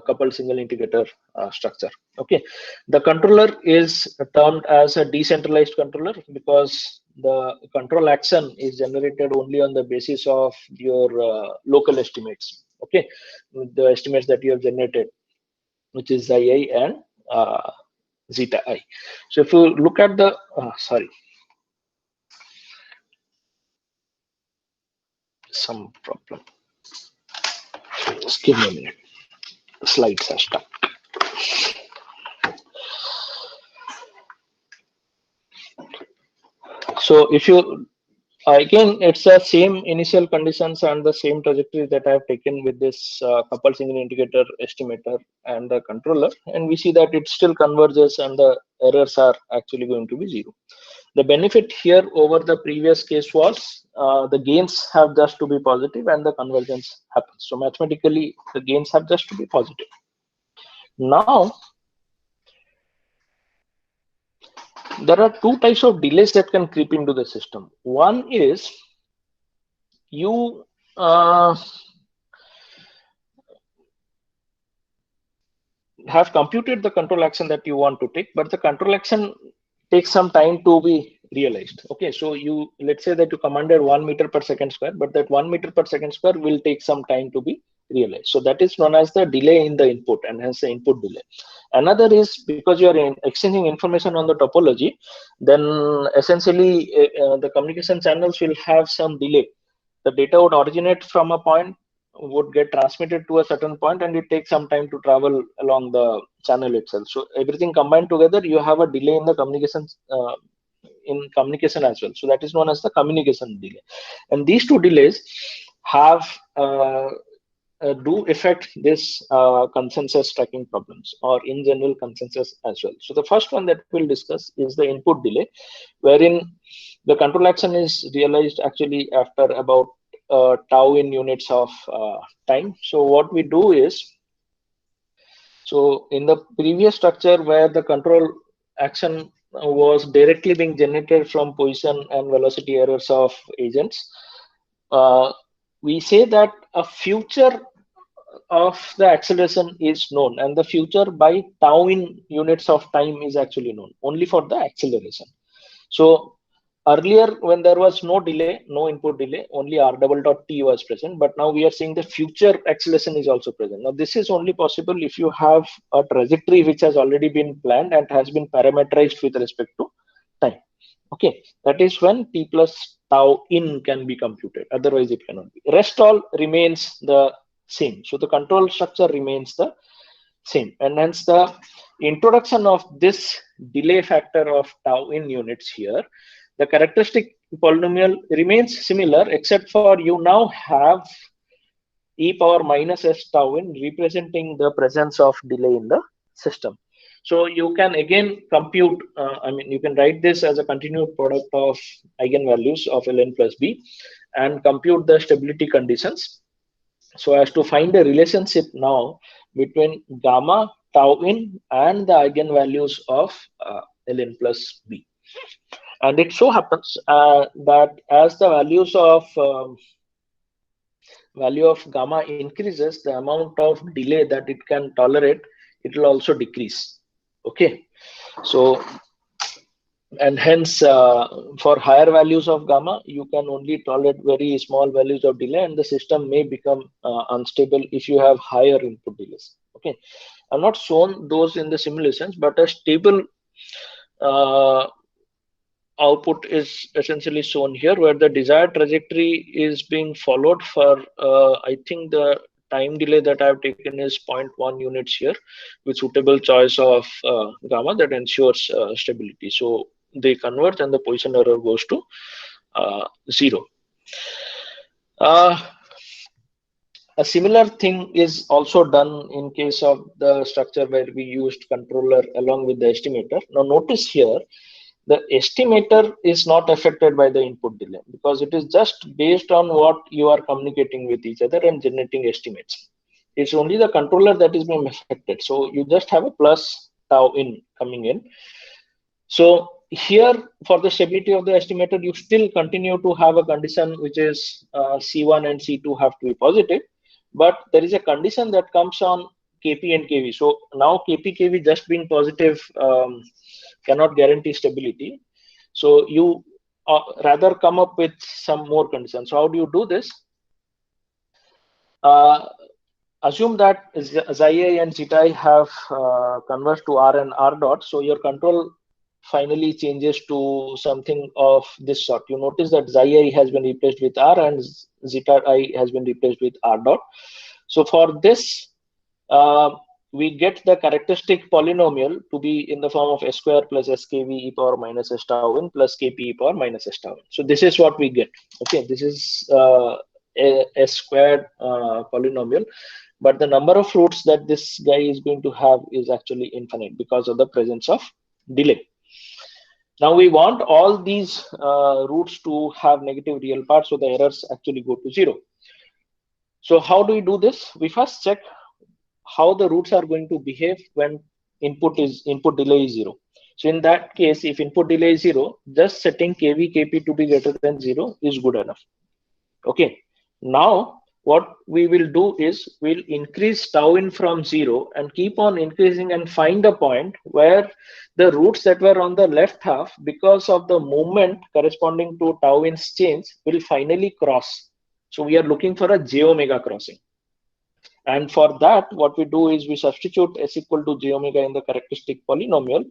[SPEAKER 1] coupled single integrator structure. Okay, the controller is termed as a decentralized controller because the control action is generated only on the basis of your local estimates. Okay, the estimates that you have generated, which is xi I and zeta I. So if you look at the sorry, some problem. Just give me a minute. The slides are stuck. So if you again, it's the same initial conditions and the same trajectory that I have taken with this coupled single integrator estimator and the controller, and we see that it still converges and the errors are actually going to be 0. The benefit here over the previous case was the gains have just to be positive and the convergence happens. So mathematically, the gains have just to be positive. Now, there are two types of delays that can creep into the system. One is you have computed the control action that you want to take, but the control action takes some time to be realized. Okay, so you, let's say that you commanded 1 meter per second square, but that 1 meter per second square will take some time to be realized. So that is known as the delay in the input, and hence the input delay. Another is because you are exchanging information on the topology, then essentially the communication channels will have some delay. The data would originate from a point, would get transmitted to a certain point, and it takes some time to travel along the channel itself. So everything combined together, you have a delay in the communication as well. So that is known as the communication delay, and these two delays have do affect this consensus tracking problems, or in general consensus as well. So the first one that we'll discuss is the input delay, wherein the control action is realized actually after about tau in units of time. So what we do is, so in the previous structure where the control action was directly being generated from position and velocity errors of agents, we say that a future of the acceleration is known, and the future by tau in units of time is actually known only for the acceleration. So earlier, when there was no delay, no input delay, only r double dot t was present, but now we are seeing the future acceleration is also present. Now this is only possible if you have a trajectory which has already been planned and has been parameterized with respect to time. Okay, that is when t plus tau in can be computed. Otherwise, it cannot be. Rest all remains the same. So the control structure remains the same, and hence the introduction of this delay factor of tau in units here, the characteristic polynomial remains similar, except for you now have e power minus s tau in representing the presence of delay in the system. So you can again compute, you can write this as a continued product of eigenvalues of ln plus b and compute the stability conditions so as to find a relationship now between gamma tau in and the eigenvalues of ln plus b. And it so happens that as the value of gamma increases, the amount of delay that it can tolerate, it will also decrease. Okay, so and hence for higher values of gamma, you can only tolerate very small values of delay, and the system may become unstable if you have higher input delays. Okay, I've not shown those in the simulations, but a stable output is essentially shown here, where the desired trajectory is being followed for I think the time delay that I've taken is 0.1 units here with suitable choice of gamma that ensures stability. So they converge and the position error goes to 0. A similar thing is also done in case of the structure where we used controller along with the estimator. Now notice here, the estimator is not affected by the input delay because it is just based on what you are communicating with each other and generating estimates. It's only the controller that is being affected. So you just have a plus tau in coming in. So here for the stability of the estimator, you still continue to have a condition which is C1 and C2 have to be positive, but there is a condition that comes on KP and KV. So now KP, KV just being positive cannot guarantee stability. So you rather come up with some more conditions. So how do you do this? Assume that xi and zeta have converged to r and r dot. So your control finally changes to something of this sort. You notice that xi I has been replaced with r and zeta I has been replaced with r dot. So for this, we get the characteristic polynomial to be in the form of s square plus skv e power minus s tau in plus kp e power minus s tau in. So this is what we get. Okay, this is a s squared polynomial, but the number of roots that this guy is going to have is actually infinite because of the presence of delay. Now we want all these roots to have negative real parts, so the errors actually go to 0. So how do we do this? We first check how the roots are going to behave when input delay is 0. So in that case, if input delay is 0, just setting kv kp to be greater than 0 is good enough. Okay, now what we will do is we'll increase tau in from 0 and keep on increasing and find a point where the roots that were on the left half, because of the movement corresponding to tau in's change, will finally cross. So we are looking for a j omega crossing. And for that, what we do is we substitute s equal to j omega in the characteristic polynomial,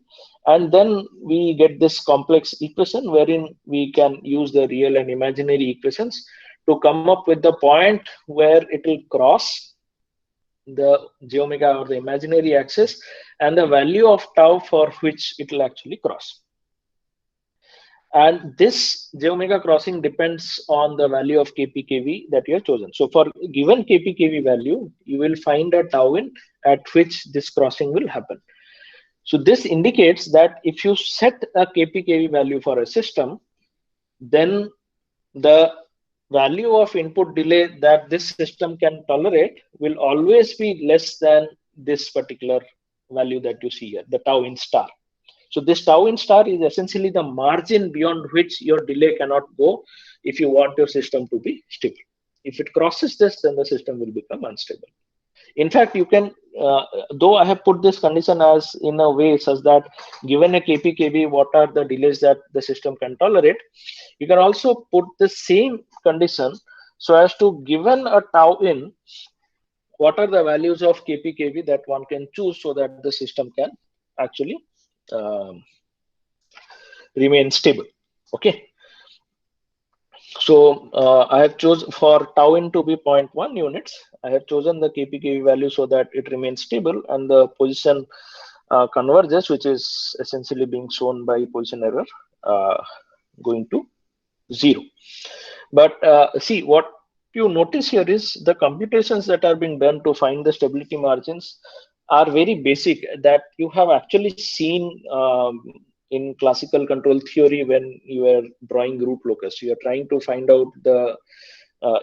[SPEAKER 1] and then we get this complex equation wherein we can use the real and imaginary equations to come up with the point where it will cross the j omega or the imaginary axis and the value of tau for which it will actually cross. And this j omega crossing depends on the value of kpkv that you have chosen. So for given kpkv value, you will find a tau in at which this crossing will happen. So this indicates that if you set a kpkv value for a system, then the value of input delay that this system can tolerate will always be less than this particular value that you see here, the tau in star. So this tau in star is essentially the margin beyond which your delay cannot go if you want your system to be stable. If it crosses this, then the system will become unstable. In fact, you can, though I have put this condition as in a way such that given a kpkv, what are the delays that the system can tolerate, you can also put the same condition so as to given a tau in, what are the values of kpkv that one can choose so that the system can actually remain stable. Okay. So I have chosen for tau in to be 0.1 units. I have chosen the kpkv value so that it remains stable and the position converges, which is essentially being shown by position error going to 0. But see, what you notice here is the computations that are being done to find the stability margins are very basic, that you have actually seen in classical control theory when you are drawing root locus. You are trying to find out the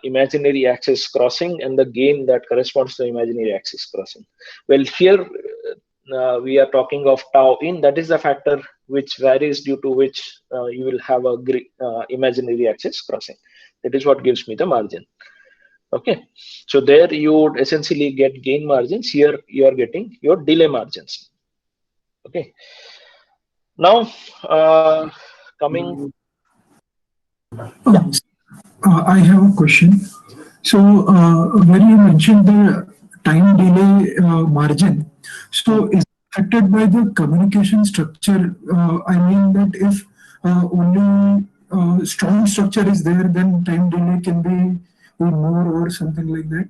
[SPEAKER 1] imaginary axis crossing and the gain that corresponds to imaginary axis crossing. Well, here we are talking of tau in, that is the factor which varies due to which you will have a imaginary axis crossing. That is what gives me the margin. Okay, so there you would essentially get gain margins. Here you are getting your delay margins. Okay, now coming.
[SPEAKER 2] Oh, I have a question. So, when you mentioned the time delay margin, so is it affected by the communication structure? I mean that if only strong structure is there, then time delay can be more or something like that.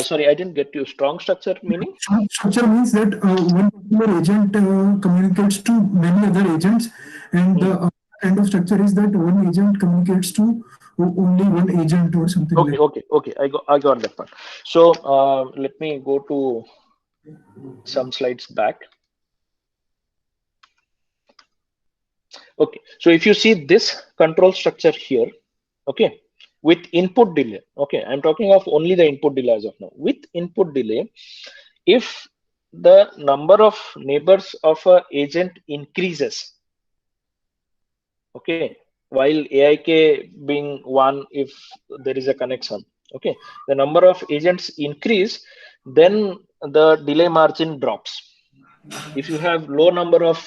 [SPEAKER 1] Sorry, I didn't get you. Strong structure meaning?
[SPEAKER 2] Strong structure means that one particular agent communicates to many other agents, and the kind of structure is that one agent communicates to only one agent or something like that.
[SPEAKER 1] Okay. I got that part. So let me go to some slides back. Okay, so if you see this control structure here, okay, with input delay, okay, I'm talking of only the input delay as of now. With input delay, if the number of neighbors of a agent increases, okay, while AIK being 1 if there is a connection, okay, the number of agents increase, then the delay margin drops. If you have low number of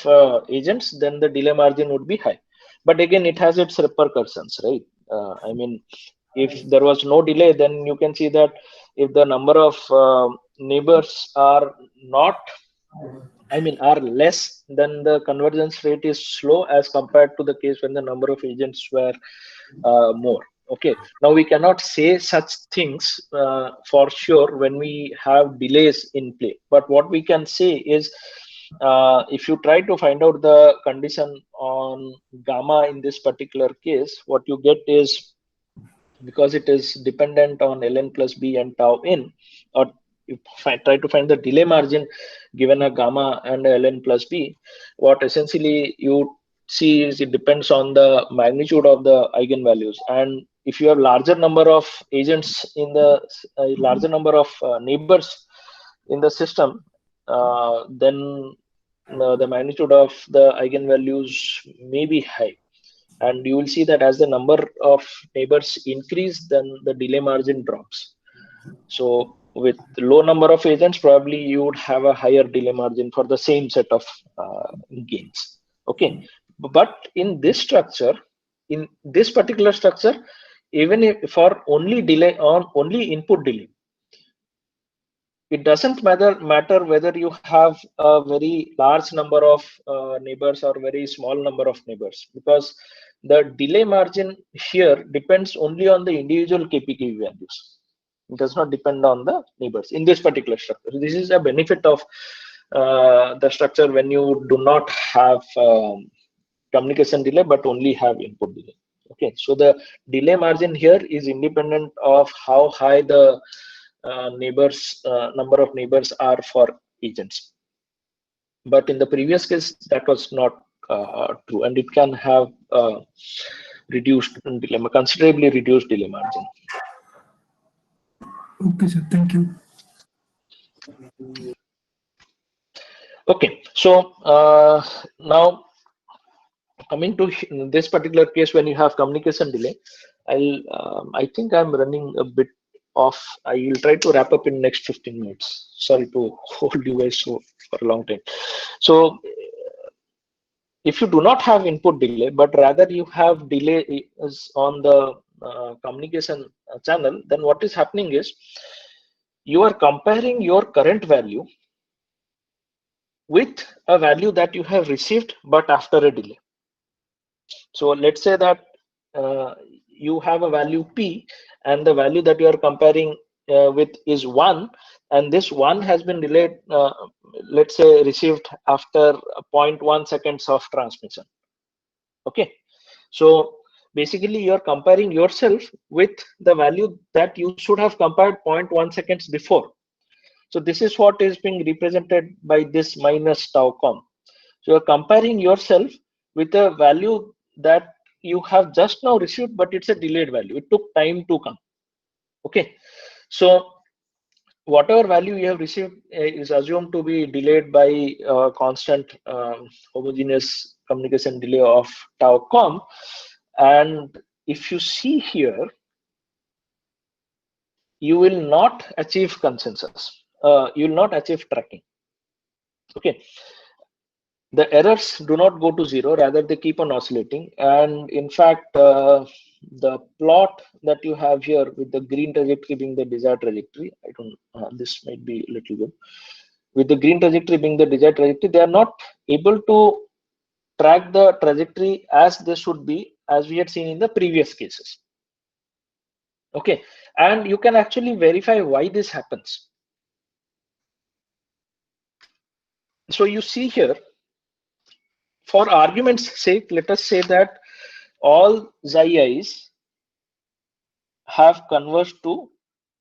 [SPEAKER 1] agents, then the delay margin would be high. But again, it has its repercussions, right? I mean, if there was no delay, then you can see that if the number of neighbors are not, I mean, are less, then the convergence rate is slow as compared to the case when the number of agents were more. Okay, now we cannot say such things for sure when we have delays in play, but what we can say is if you try to find out the condition on gamma in this particular case, what you get is, because it is dependent on ln plus b and tau in, or you try to find the delay margin given a gamma and a ln plus b, what essentially you see is it depends on the magnitude of the eigenvalues. And if you have larger number of agents in the larger number of neighbors in the system, then the magnitude of the eigenvalues may be high, and you will see that as the number of neighbors increase, then the delay margin drops. So with low number of agents, probably you would have a higher delay margin for the same set of gains. Okay, but in this structure, in this particular structure, even if for only delay on only input delay, it doesn't matter whether you have a very large number of neighbors or very small number of neighbors, because the delay margin here depends only on the individual kpkv values. It does not depend on the neighbors in this particular structure. This is a benefit of the structure when you do not have communication delay but only have input delay. Okay, so the delay margin here is independent of how high the number of neighbors are for agents. But in the previous case, that was not true, and it can have reduced delay, considerably reduced delay margin.
[SPEAKER 2] Okay, sir. Thank you.
[SPEAKER 1] Okay, so now coming to this particular case, when you have communication delay, I think I'm running a bit off. I will try to wrap up in next 15 minutes. Sorry to hold you guys for a long time. So if you do not have input delay, but rather you have delay on the communication channel, then what is happening is you are comparing your current value with a value that you have received, but after a delay. So let's say that you have a value P, and the value that you are comparing with is 1, and this 1 has been delayed, let's say received after 0.1 seconds of transmission. Okay, so basically you're comparing yourself with the value that you should have compared 0.1 seconds before. So this is what is being represented by this minus tau com. So you're comparing yourself with a value that you have just now received, but it's a delayed value. It took time to come. Okay, so whatever value you have received is assumed to be delayed by constant homogeneous communication delay of tau com. And if you see here, you will not achieve consensus. You will not achieve tracking. Okay, the errors do not go to zero, rather they keep on oscillating. And in fact, the plot that you have here with the green trajectory being the desired trajectory, I don't, this might be a little good. With the green trajectory being the desired trajectory, they are not able to track the trajectory as they should be, as we had seen in the previous cases. Okay, and you can actually verify why this happens. So you see here, for argument's sake, let us say that all xi i's have converged to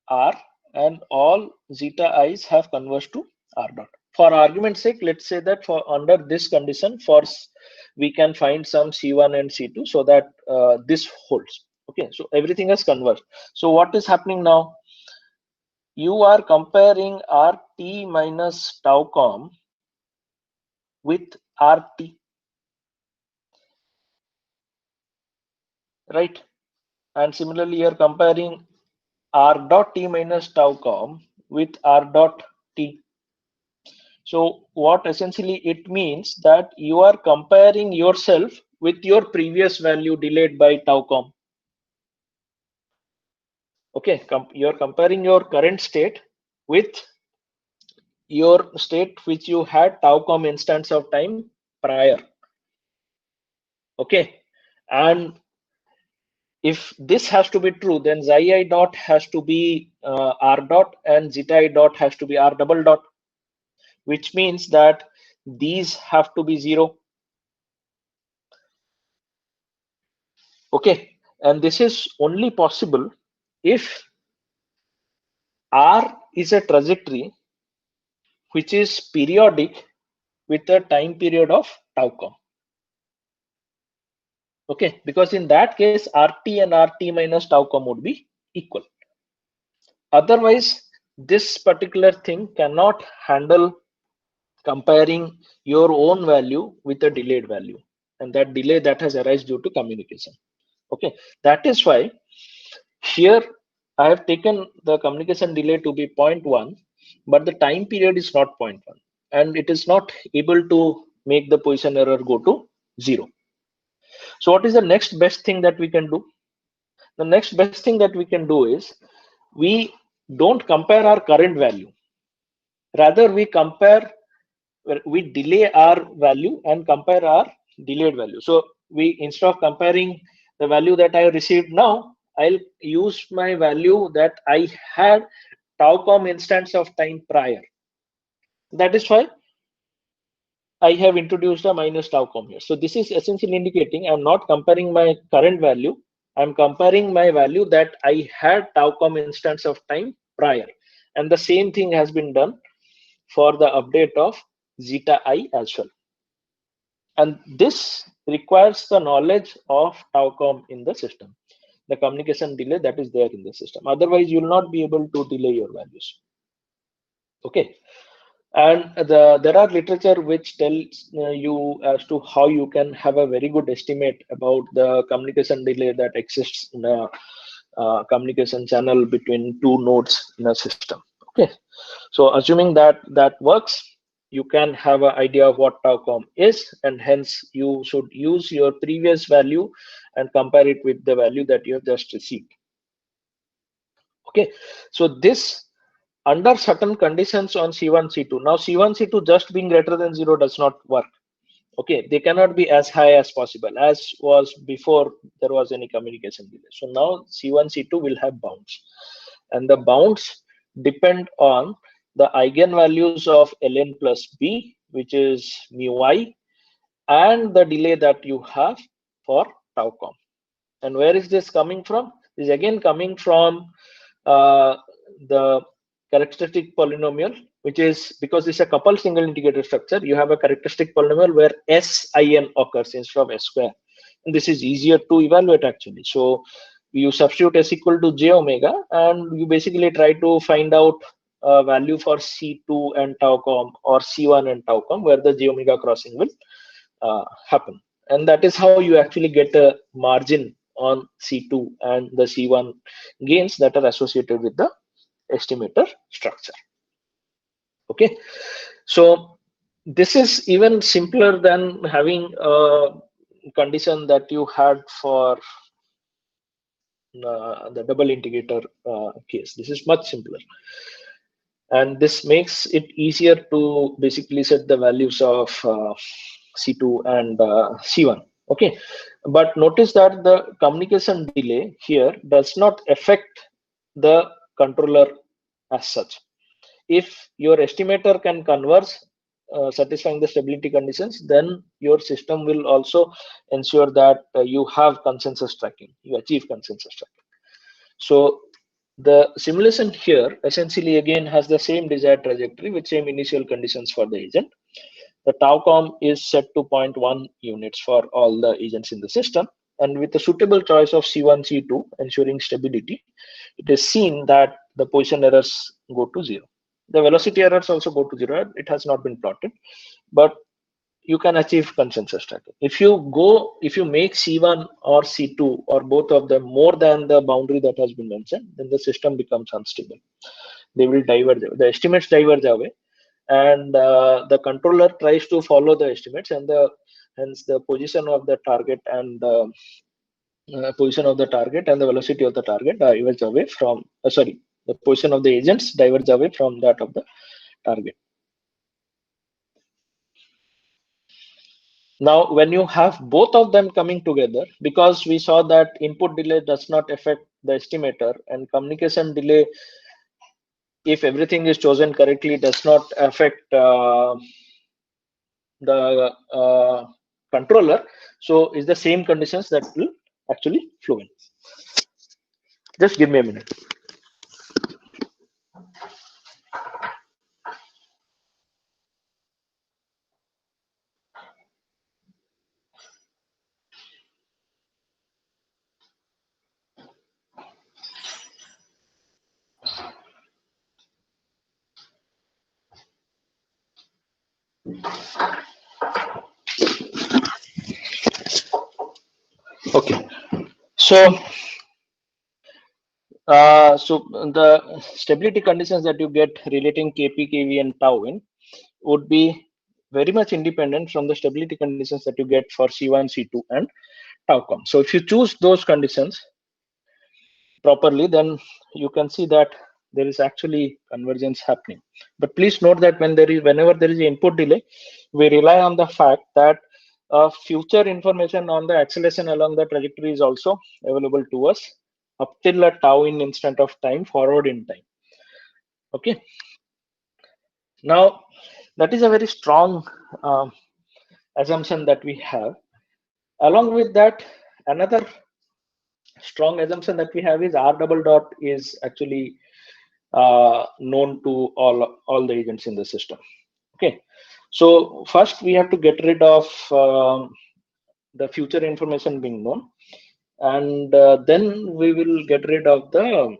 [SPEAKER 1] R and all zeta i's have converged to R dot. For argument's sake, let's say that for under this condition, we can find some C1 and C2 so that this holds. Okay, so everything has converged. So what is happening now? You are comparing RT minus tau com with RT, right? And similarly, you're comparing R dot T minus tau com with R dot T. So what essentially it means that you are comparing yourself with your previous value delayed by tau com. Okay, you're comparing your current state with your state which you had tau com instance of time prior. Okay, and if this has to be true, then xi I dot has to be R dot and zeta I dot has to be R double dot, which means that these have to be 0. Okay, and this is only possible if R is a trajectory which is periodic with a time period of tau com. Okay, because in that case, RT and RT minus tau com would be equal. Otherwise, this particular thing cannot handle comparing your own value with a delayed value, and that delay that has arisen due to communication. Okay, that is why here I have taken the communication delay to be 0.1, but the time period is not 0.1, and it is not able to make the position error go to 0. So what is the next best thing that we can do? The next best thing that we can do is we don't compare our current value. Rather, we delay our value and compare our delayed value. So we, instead of comparing the value that I received now, I'll use my value that I had tau com instance of time prior. That is why I have introduced a minus tau com here. So this is essentially indicating I'm not comparing my current value. I'm comparing my value that I had tau com instance of time prior. And the same thing has been done for the update of zeta I as well. And this requires the knowledge of tau com in the system, the communication delay that is there in the system. Otherwise, you will not be able to delay your values. Okay. And there are literature which tells you as to how you can have a very good estimate about the communication delay that exists in a communication channel between two nodes in a system. Okay, so assuming that that works, you can have an idea of what tau com is, and hence you should use your previous value and compare it with the value that you have just received. Okay, so this under certain conditions on C1, C2. Now C1, C2 just being greater than 0 does not work. Okay, they cannot be as high as possible as was before there was any communication delay. So now C1, C2 will have bounds, and the bounds depend on the eigenvalues of ln plus b, which is mu I, and the delay that you have for tau com. And where is this coming from? This is again coming from the characteristic polynomial, which is because it's a coupled single integrated structure, you have a characteristic polynomial where sin occurs instead of s square. And this is easier to evaluate actually. So you substitute s equal to j omega, and you basically try to find out a value for C2 and tau com, or C1 and tau com, where the j omega crossing will happen. And that is how you actually get a margin on C2 and the C1 gains that are associated with the estimator structure. Okay, so this is even simpler than having a condition that you had for the double integrator case. This is much simpler, and this makes it easier to basically set the values of C2 and C1. Okay, but notice that the communication delay here does not affect the controller as such. If your estimator can converge satisfying the stability conditions, then your system will also ensure that you have consensus tracking, you achieve consensus tracking. So the simulation here essentially again has the same desired trajectory with same initial conditions for the agent. The tau com is set to 0.1 units for all the agents in the system, and with a suitable choice of C1, C2 ensuring stability, it is seen that the position errors go to 0. The velocity errors also go to 0. It has not been plotted, but you can achieve consensus tracking. If you make C1 or C2 or both of them more than the boundary that has been mentioned, then the system becomes unstable. They will diverge. The estimates diverge away, and the controller tries to follow the estimates, and hence the position of the target and the position of the target and the velocity of the target diverge away from the position of the agents diverge away from that of the target. Now, when you have both of them coming together, because we saw that input delay does not affect the estimator, and communication delay, if everything is chosen correctly, does not affect the controller, so it's the same conditions that will actually flow in. Just give me a minute. Okay, so the stability conditions that you get relating Kp, Kv, and tau in would be very much independent from the stability conditions that you get for C1, C2, and tau com. So if you choose those conditions properly, then you can see that there is actually convergence happening. But please note that whenever there is an input delay, we rely on the fact that future information on the acceleration along the trajectory is also available to us up till a tau in instant of time forward in time. Okay. Now that is a very strong assumption that we have. Along with that, another strong assumption that we have is R double dot is actually known to all the agents in the system. Okay, so first we have to get rid of the future information being known, and then we will get rid of the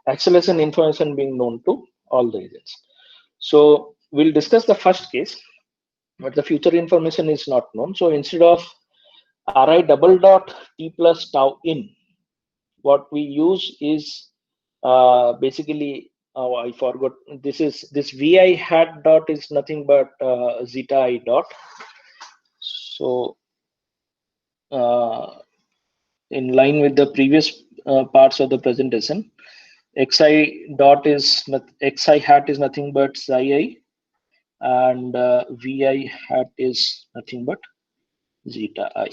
[SPEAKER 1] acceleration information being known to all the agents. So we'll discuss the first case, but the future information is not known. So instead of Ri double dot t plus tau in, what we use is basically, I forgot, this vi hat dot is nothing but zeta I dot. So in line with the previous parts of the presentation, xi dot is xi hat is nothing but psi I, and vi hat is nothing but zeta I.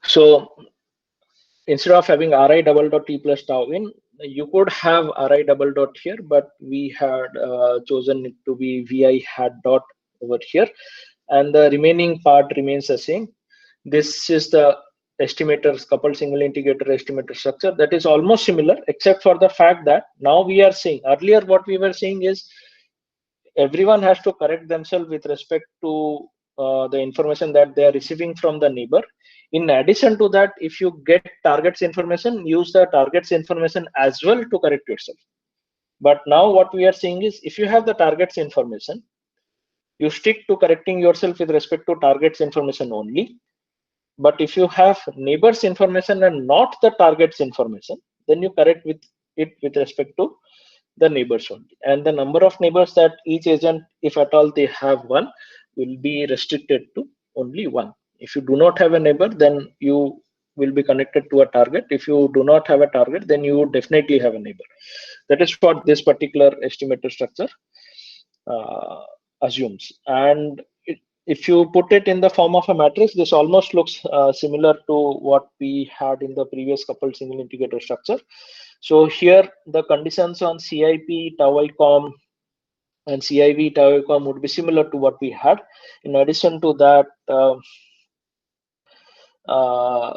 [SPEAKER 1] So instead of having ri double dot t plus tau in, you could have ri double dot here, but we had chosen it to be vi hat dot over here, and the remaining part remains the same. This is the estimators coupled single integrator estimator structure that is almost similar, except for the fact that now we are saying, earlier what we were saying is everyone has to correct themselves with respect to the information that they are receiving from the neighbor. In addition to that, if you get targets information, use the targets information as well to correct yourself. But now what we are saying is, if you have the targets information, you stick to correcting yourself with respect to targets information only. But if you have neighbors information and not the targets information, then you correct with it with respect to the neighbors only. And the number of neighbors that each agent, if at all they have one, will be restricted to only one. If you do not have a neighbor, then you will be connected to a target. If you do not have a target, then you definitely have a neighbor. That is what this particular estimator structure assumes. And if you put it in the form of a matrix, this almost looks similar to what we had in the previous coupled single integrator structure. So here the conditions on CIP, tau ICOM, and CIV, tau ICOM would be similar to what we had. In addition to that,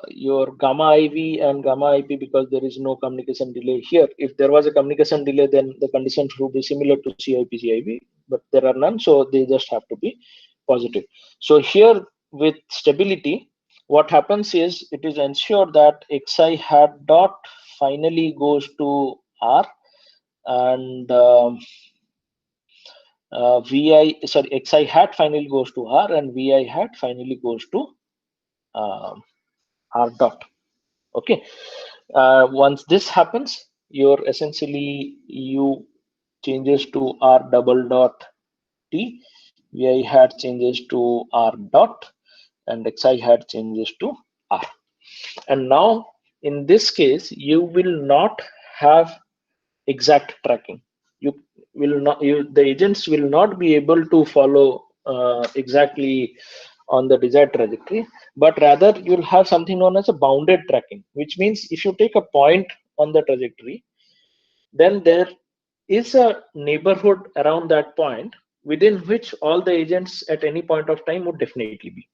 [SPEAKER 1] your gamma IV and gamma IP, because there is no communication delay here. If there was a communication delay, then the conditions would be similar to CIP, CIV, but there are none, so they just have to be positive. So here with stability, what happens is it is ensured that xi hat dot finally goes to R, and xi hat finally goes to R, and vi hat finally goes to R dot. Okay. Once this happens, your essentially u changes to R double dot t, vi hat changes to R dot, and xi hat changes to R. And now in this case, you will not have exact tracking. You will not, the agents will not be able to follow exactly on the desired trajectory, but rather you'll have something known as a bounded tracking, which means if you take a point on the trajectory, then there is a neighborhood around that point within which all the agents at any point of time would definitely be.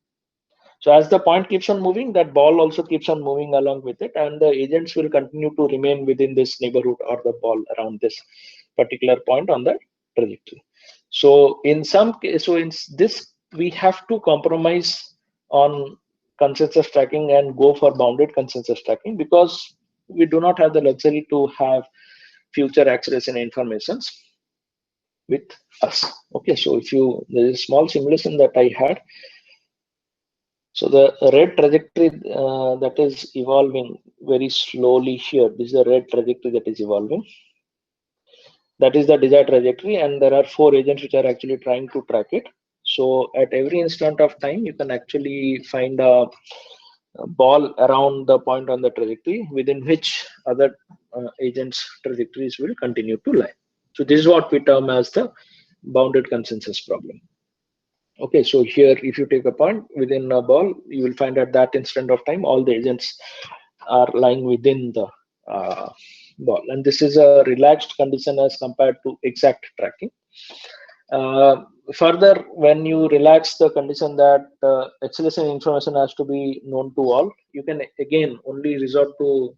[SPEAKER 1] So as the point keeps on moving, that ball also keeps on moving along with it, and the agents will continue to remain within this neighborhood or the ball around this particular point on the trajectory. So in some case, so in this, we have to compromise on consensus tracking and go for bounded consensus tracking, because we do not have the luxury to have future acceleration informations with us. Okay, so if you, there is a small simulation that I had. So the red trajectory that is evolving very slowly here, this is the red trajectory that is evolving. That is the desired trajectory, and there are 4 agents which are actually trying to track it. So at every instant of time, you can actually find a ball around the point on the trajectory within which other agents' trajectories will continue to lie. So this is what we term as the bounded consensus problem. Okay, so here if you take a point within a ball, you will find at that instant of time all the agents are lying within the ball, and this is a relaxed condition as compared to exact tracking. Further, when you relax the condition that acceleration information has to be known to all, you can again only resort to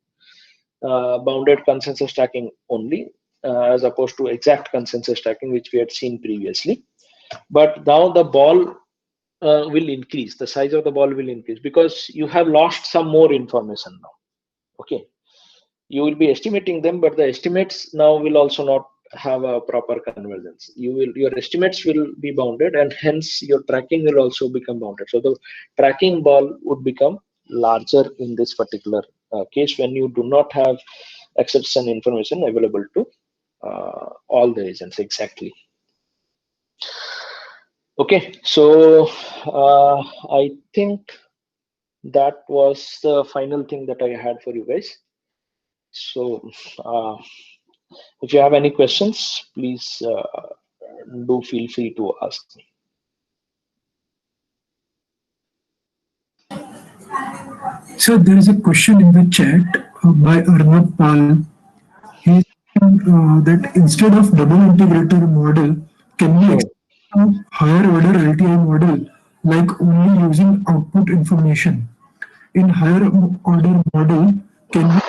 [SPEAKER 1] bounded consensus tracking only, as opposed to exact consensus tracking, which we had seen previously. But now the ball will increase, the size of the ball will increase, because you have lost some more information now. Okay, you will be estimating them, but the estimates now will also not have a proper convergence. Your estimates will be bounded, and hence your tracking will also become bounded. So the tracking ball would become larger in this particular case when you do not have exception information available to all the agents exactly. Okay, so I think that was the final thing that I had for you guys. So if you have any questions, please do feel free to ask me.
[SPEAKER 2] So there is a question in the chat by Arnab Pal. He's saying that instead of double integrator model, can we
[SPEAKER 1] Hmm.
[SPEAKER 2] expect a higher order LTI model, like only using output information? In higher order model, can we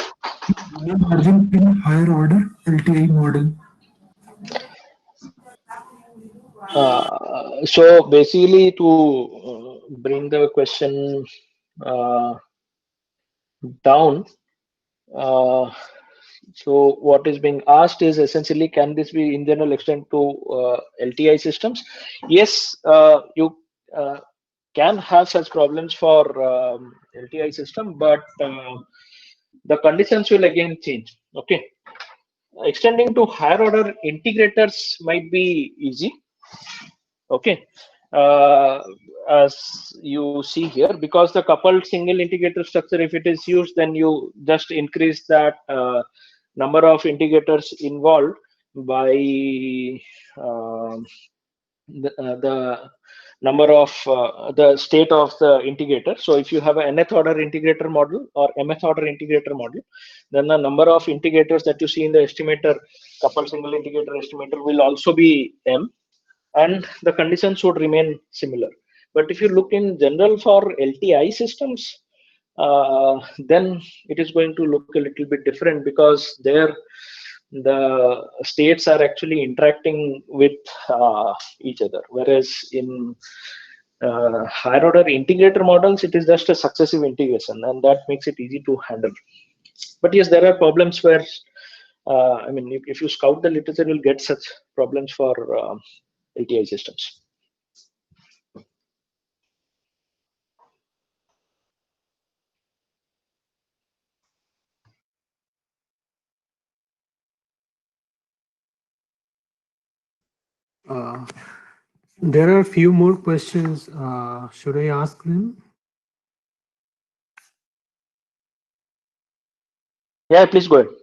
[SPEAKER 2] value margin in higher order LTI model?
[SPEAKER 1] So basically, to bring the question uh, down, uh, so what is being asked is essentially, can this be in general extend to LTI systems? Yes, you can have such problems for LTI system, but the conditions will again change. Okay, extending to higher order integrators might be easy. Okay, uh, as you see here, because the coupled single integrator structure, if it is used, then you just increase that number of integrators involved by um the number of the state of the integrator. So if you have an nth order integrator model or mth order integrator model, then the number of integrators that you see in the estimator, coupled single integrator estimator, will also be m, and the conditions would remain similar. But if you look in general for LTI systems, then it is going to look a little bit different, because there the states are actually interacting with each other, whereas in higher order integrator models, it is just a successive integration, and that makes it easy to handle. But yes, there are problems where I mean, if you scout the literature, you'll get such problems for LTI systems.
[SPEAKER 3] Uh, there are a few more questions. Should I ask them?
[SPEAKER 1] Yeah, please go ahead.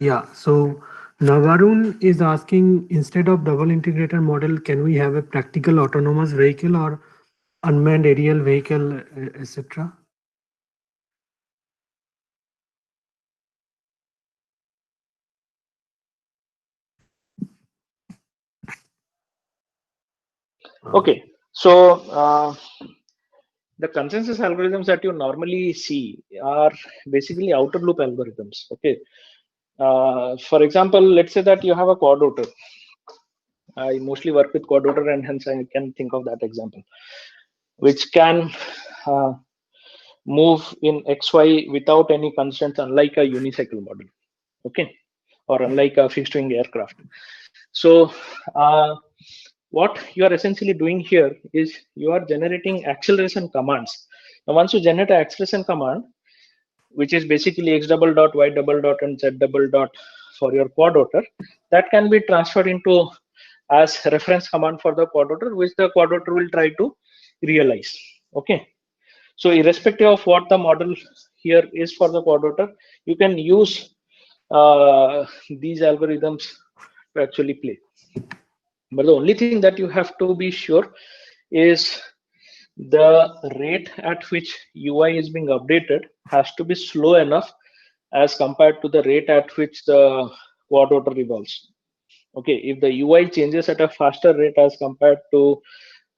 [SPEAKER 3] Yeah, so Navarun is asking, instead of double integrator model, can we have a practical autonomous vehicle or unmanned aerial vehicle, etc.?
[SPEAKER 1] Okay, so the consensus algorithms that you normally see are basically outer loop algorithms. Okay, for example, let's say that you have a quad rotor. I mostly work with quad rotor, and hence I can think of that example, which can uh, move in XY without any constraints, unlike a unicycle model. Okay, or unlike a fixed wing aircraft. So what you are essentially doing here is you are generating acceleration commands. Now, once you generate an acceleration command, which is basically x double dot, y double dot, and z double dot for your quad rotor, that can be transferred into as reference command for the quad rotor, which the quad rotor will try to realize. Okay, so irrespective of what the model here is for the quad rotor, you can use these algorithms to actually play. But the only thing that you have to be sure is the rate at which UI is being updated has to be slow enough as compared to the rate at which the quad rotor evolves. Okay, if the UI changes at a faster rate as compared to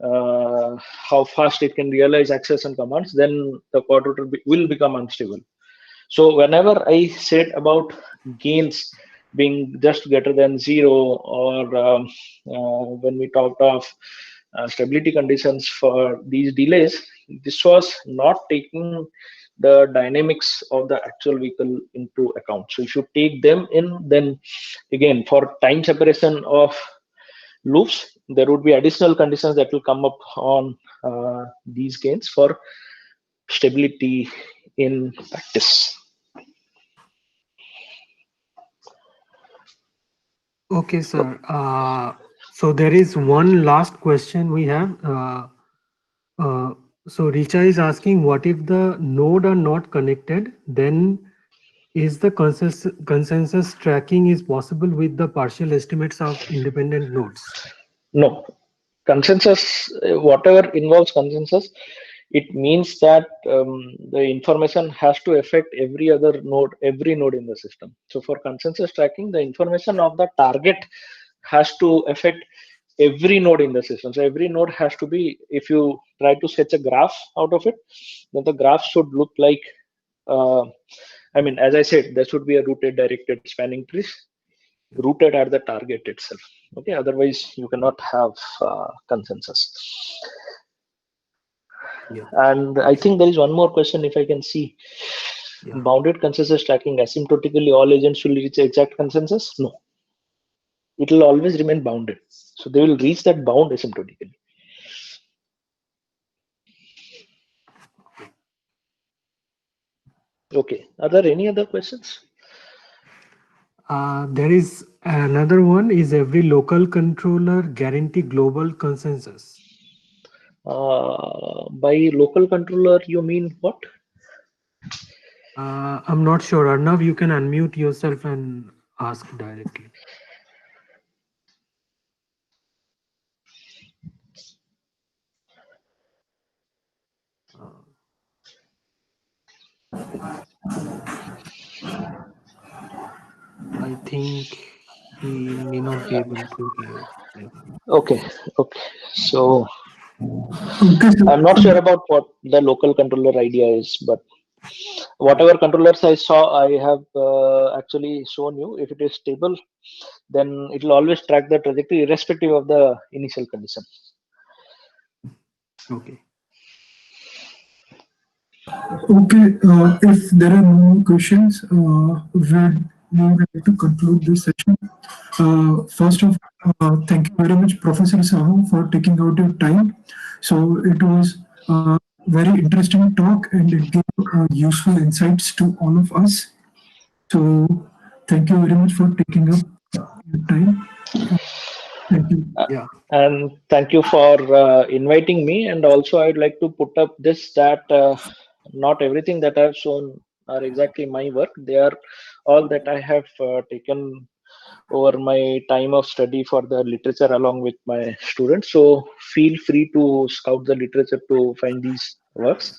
[SPEAKER 1] how fast it can realize access and commands, then the quad rotor will become unstable. So whenever I said about gains being just greater than zero, or when we talked of stability conditions for these delays, this was not taking the dynamics of the actual vehicle into account. So if you take them in, then again, for time separation of loops, there would be additional conditions that will come up on these gains for stability in practice.
[SPEAKER 3] Okay, sir. So there is one last question we have. Uh, so Richa is asking, what if the node are not connected? Then is the consensus tracking is possible with the partial estimates of independent nodes?
[SPEAKER 1] No, consensus, whatever involves consensus, it means that the information has to affect every node in the system. So for consensus tracking, the information of the target has to affect every node in the system. So every node has to be, if you try to sketch a graph out of it, then the graph should look like, I mean, as I said, there should be a rooted, directed, spanning trees rooted at the target itself. Okay, otherwise you cannot have consensus.
[SPEAKER 3] Yeah.
[SPEAKER 1] And I think there is one more question, if I can see.
[SPEAKER 3] Yeah.
[SPEAKER 1] Bounded consensus tracking, asymptotically all agents will reach exact consensus? No, it will always remain bounded. So they will reach that bound asymptotically. Okay, are there any other questions?
[SPEAKER 3] There is another one. Is every local controller guarantee global consensus?
[SPEAKER 1] By local controller, you mean what?
[SPEAKER 3] I'm not sure. Arnav, you can unmute yourself and ask directly. I think he may not be able to hear. Yeah.
[SPEAKER 1] Okay, okay. So
[SPEAKER 2] Okay, sir.
[SPEAKER 1] I'm not sure about what the local controller idea is, but whatever controllers I saw, I have actually shown you. If it is stable, then it will always track the trajectory irrespective of the initial condition.
[SPEAKER 3] Okay.
[SPEAKER 2] Okay, if there are no more questions, we would like to conclude this session. First of all, thank you very much, Professor Sahu, for taking out your time. So it was a very interesting talk and it gave useful insights to all of us. So thank you very much for taking up your time. Thank you.
[SPEAKER 3] Yeah.
[SPEAKER 1] And thank you for inviting me. And also, I'd like to put up this that not everything that I've shown are exactly my work. They are all that I have taken over my time of study for the literature along with my students. So feel free to scout the literature to find these works.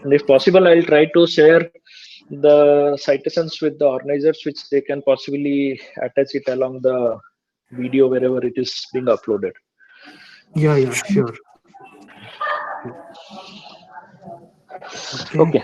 [SPEAKER 1] And if possible, I'll try to share the citations with the organizers, which they can possibly attach it along the video wherever it is being uploaded.
[SPEAKER 3] Yeah, sure. Okay.
[SPEAKER 1] Okay.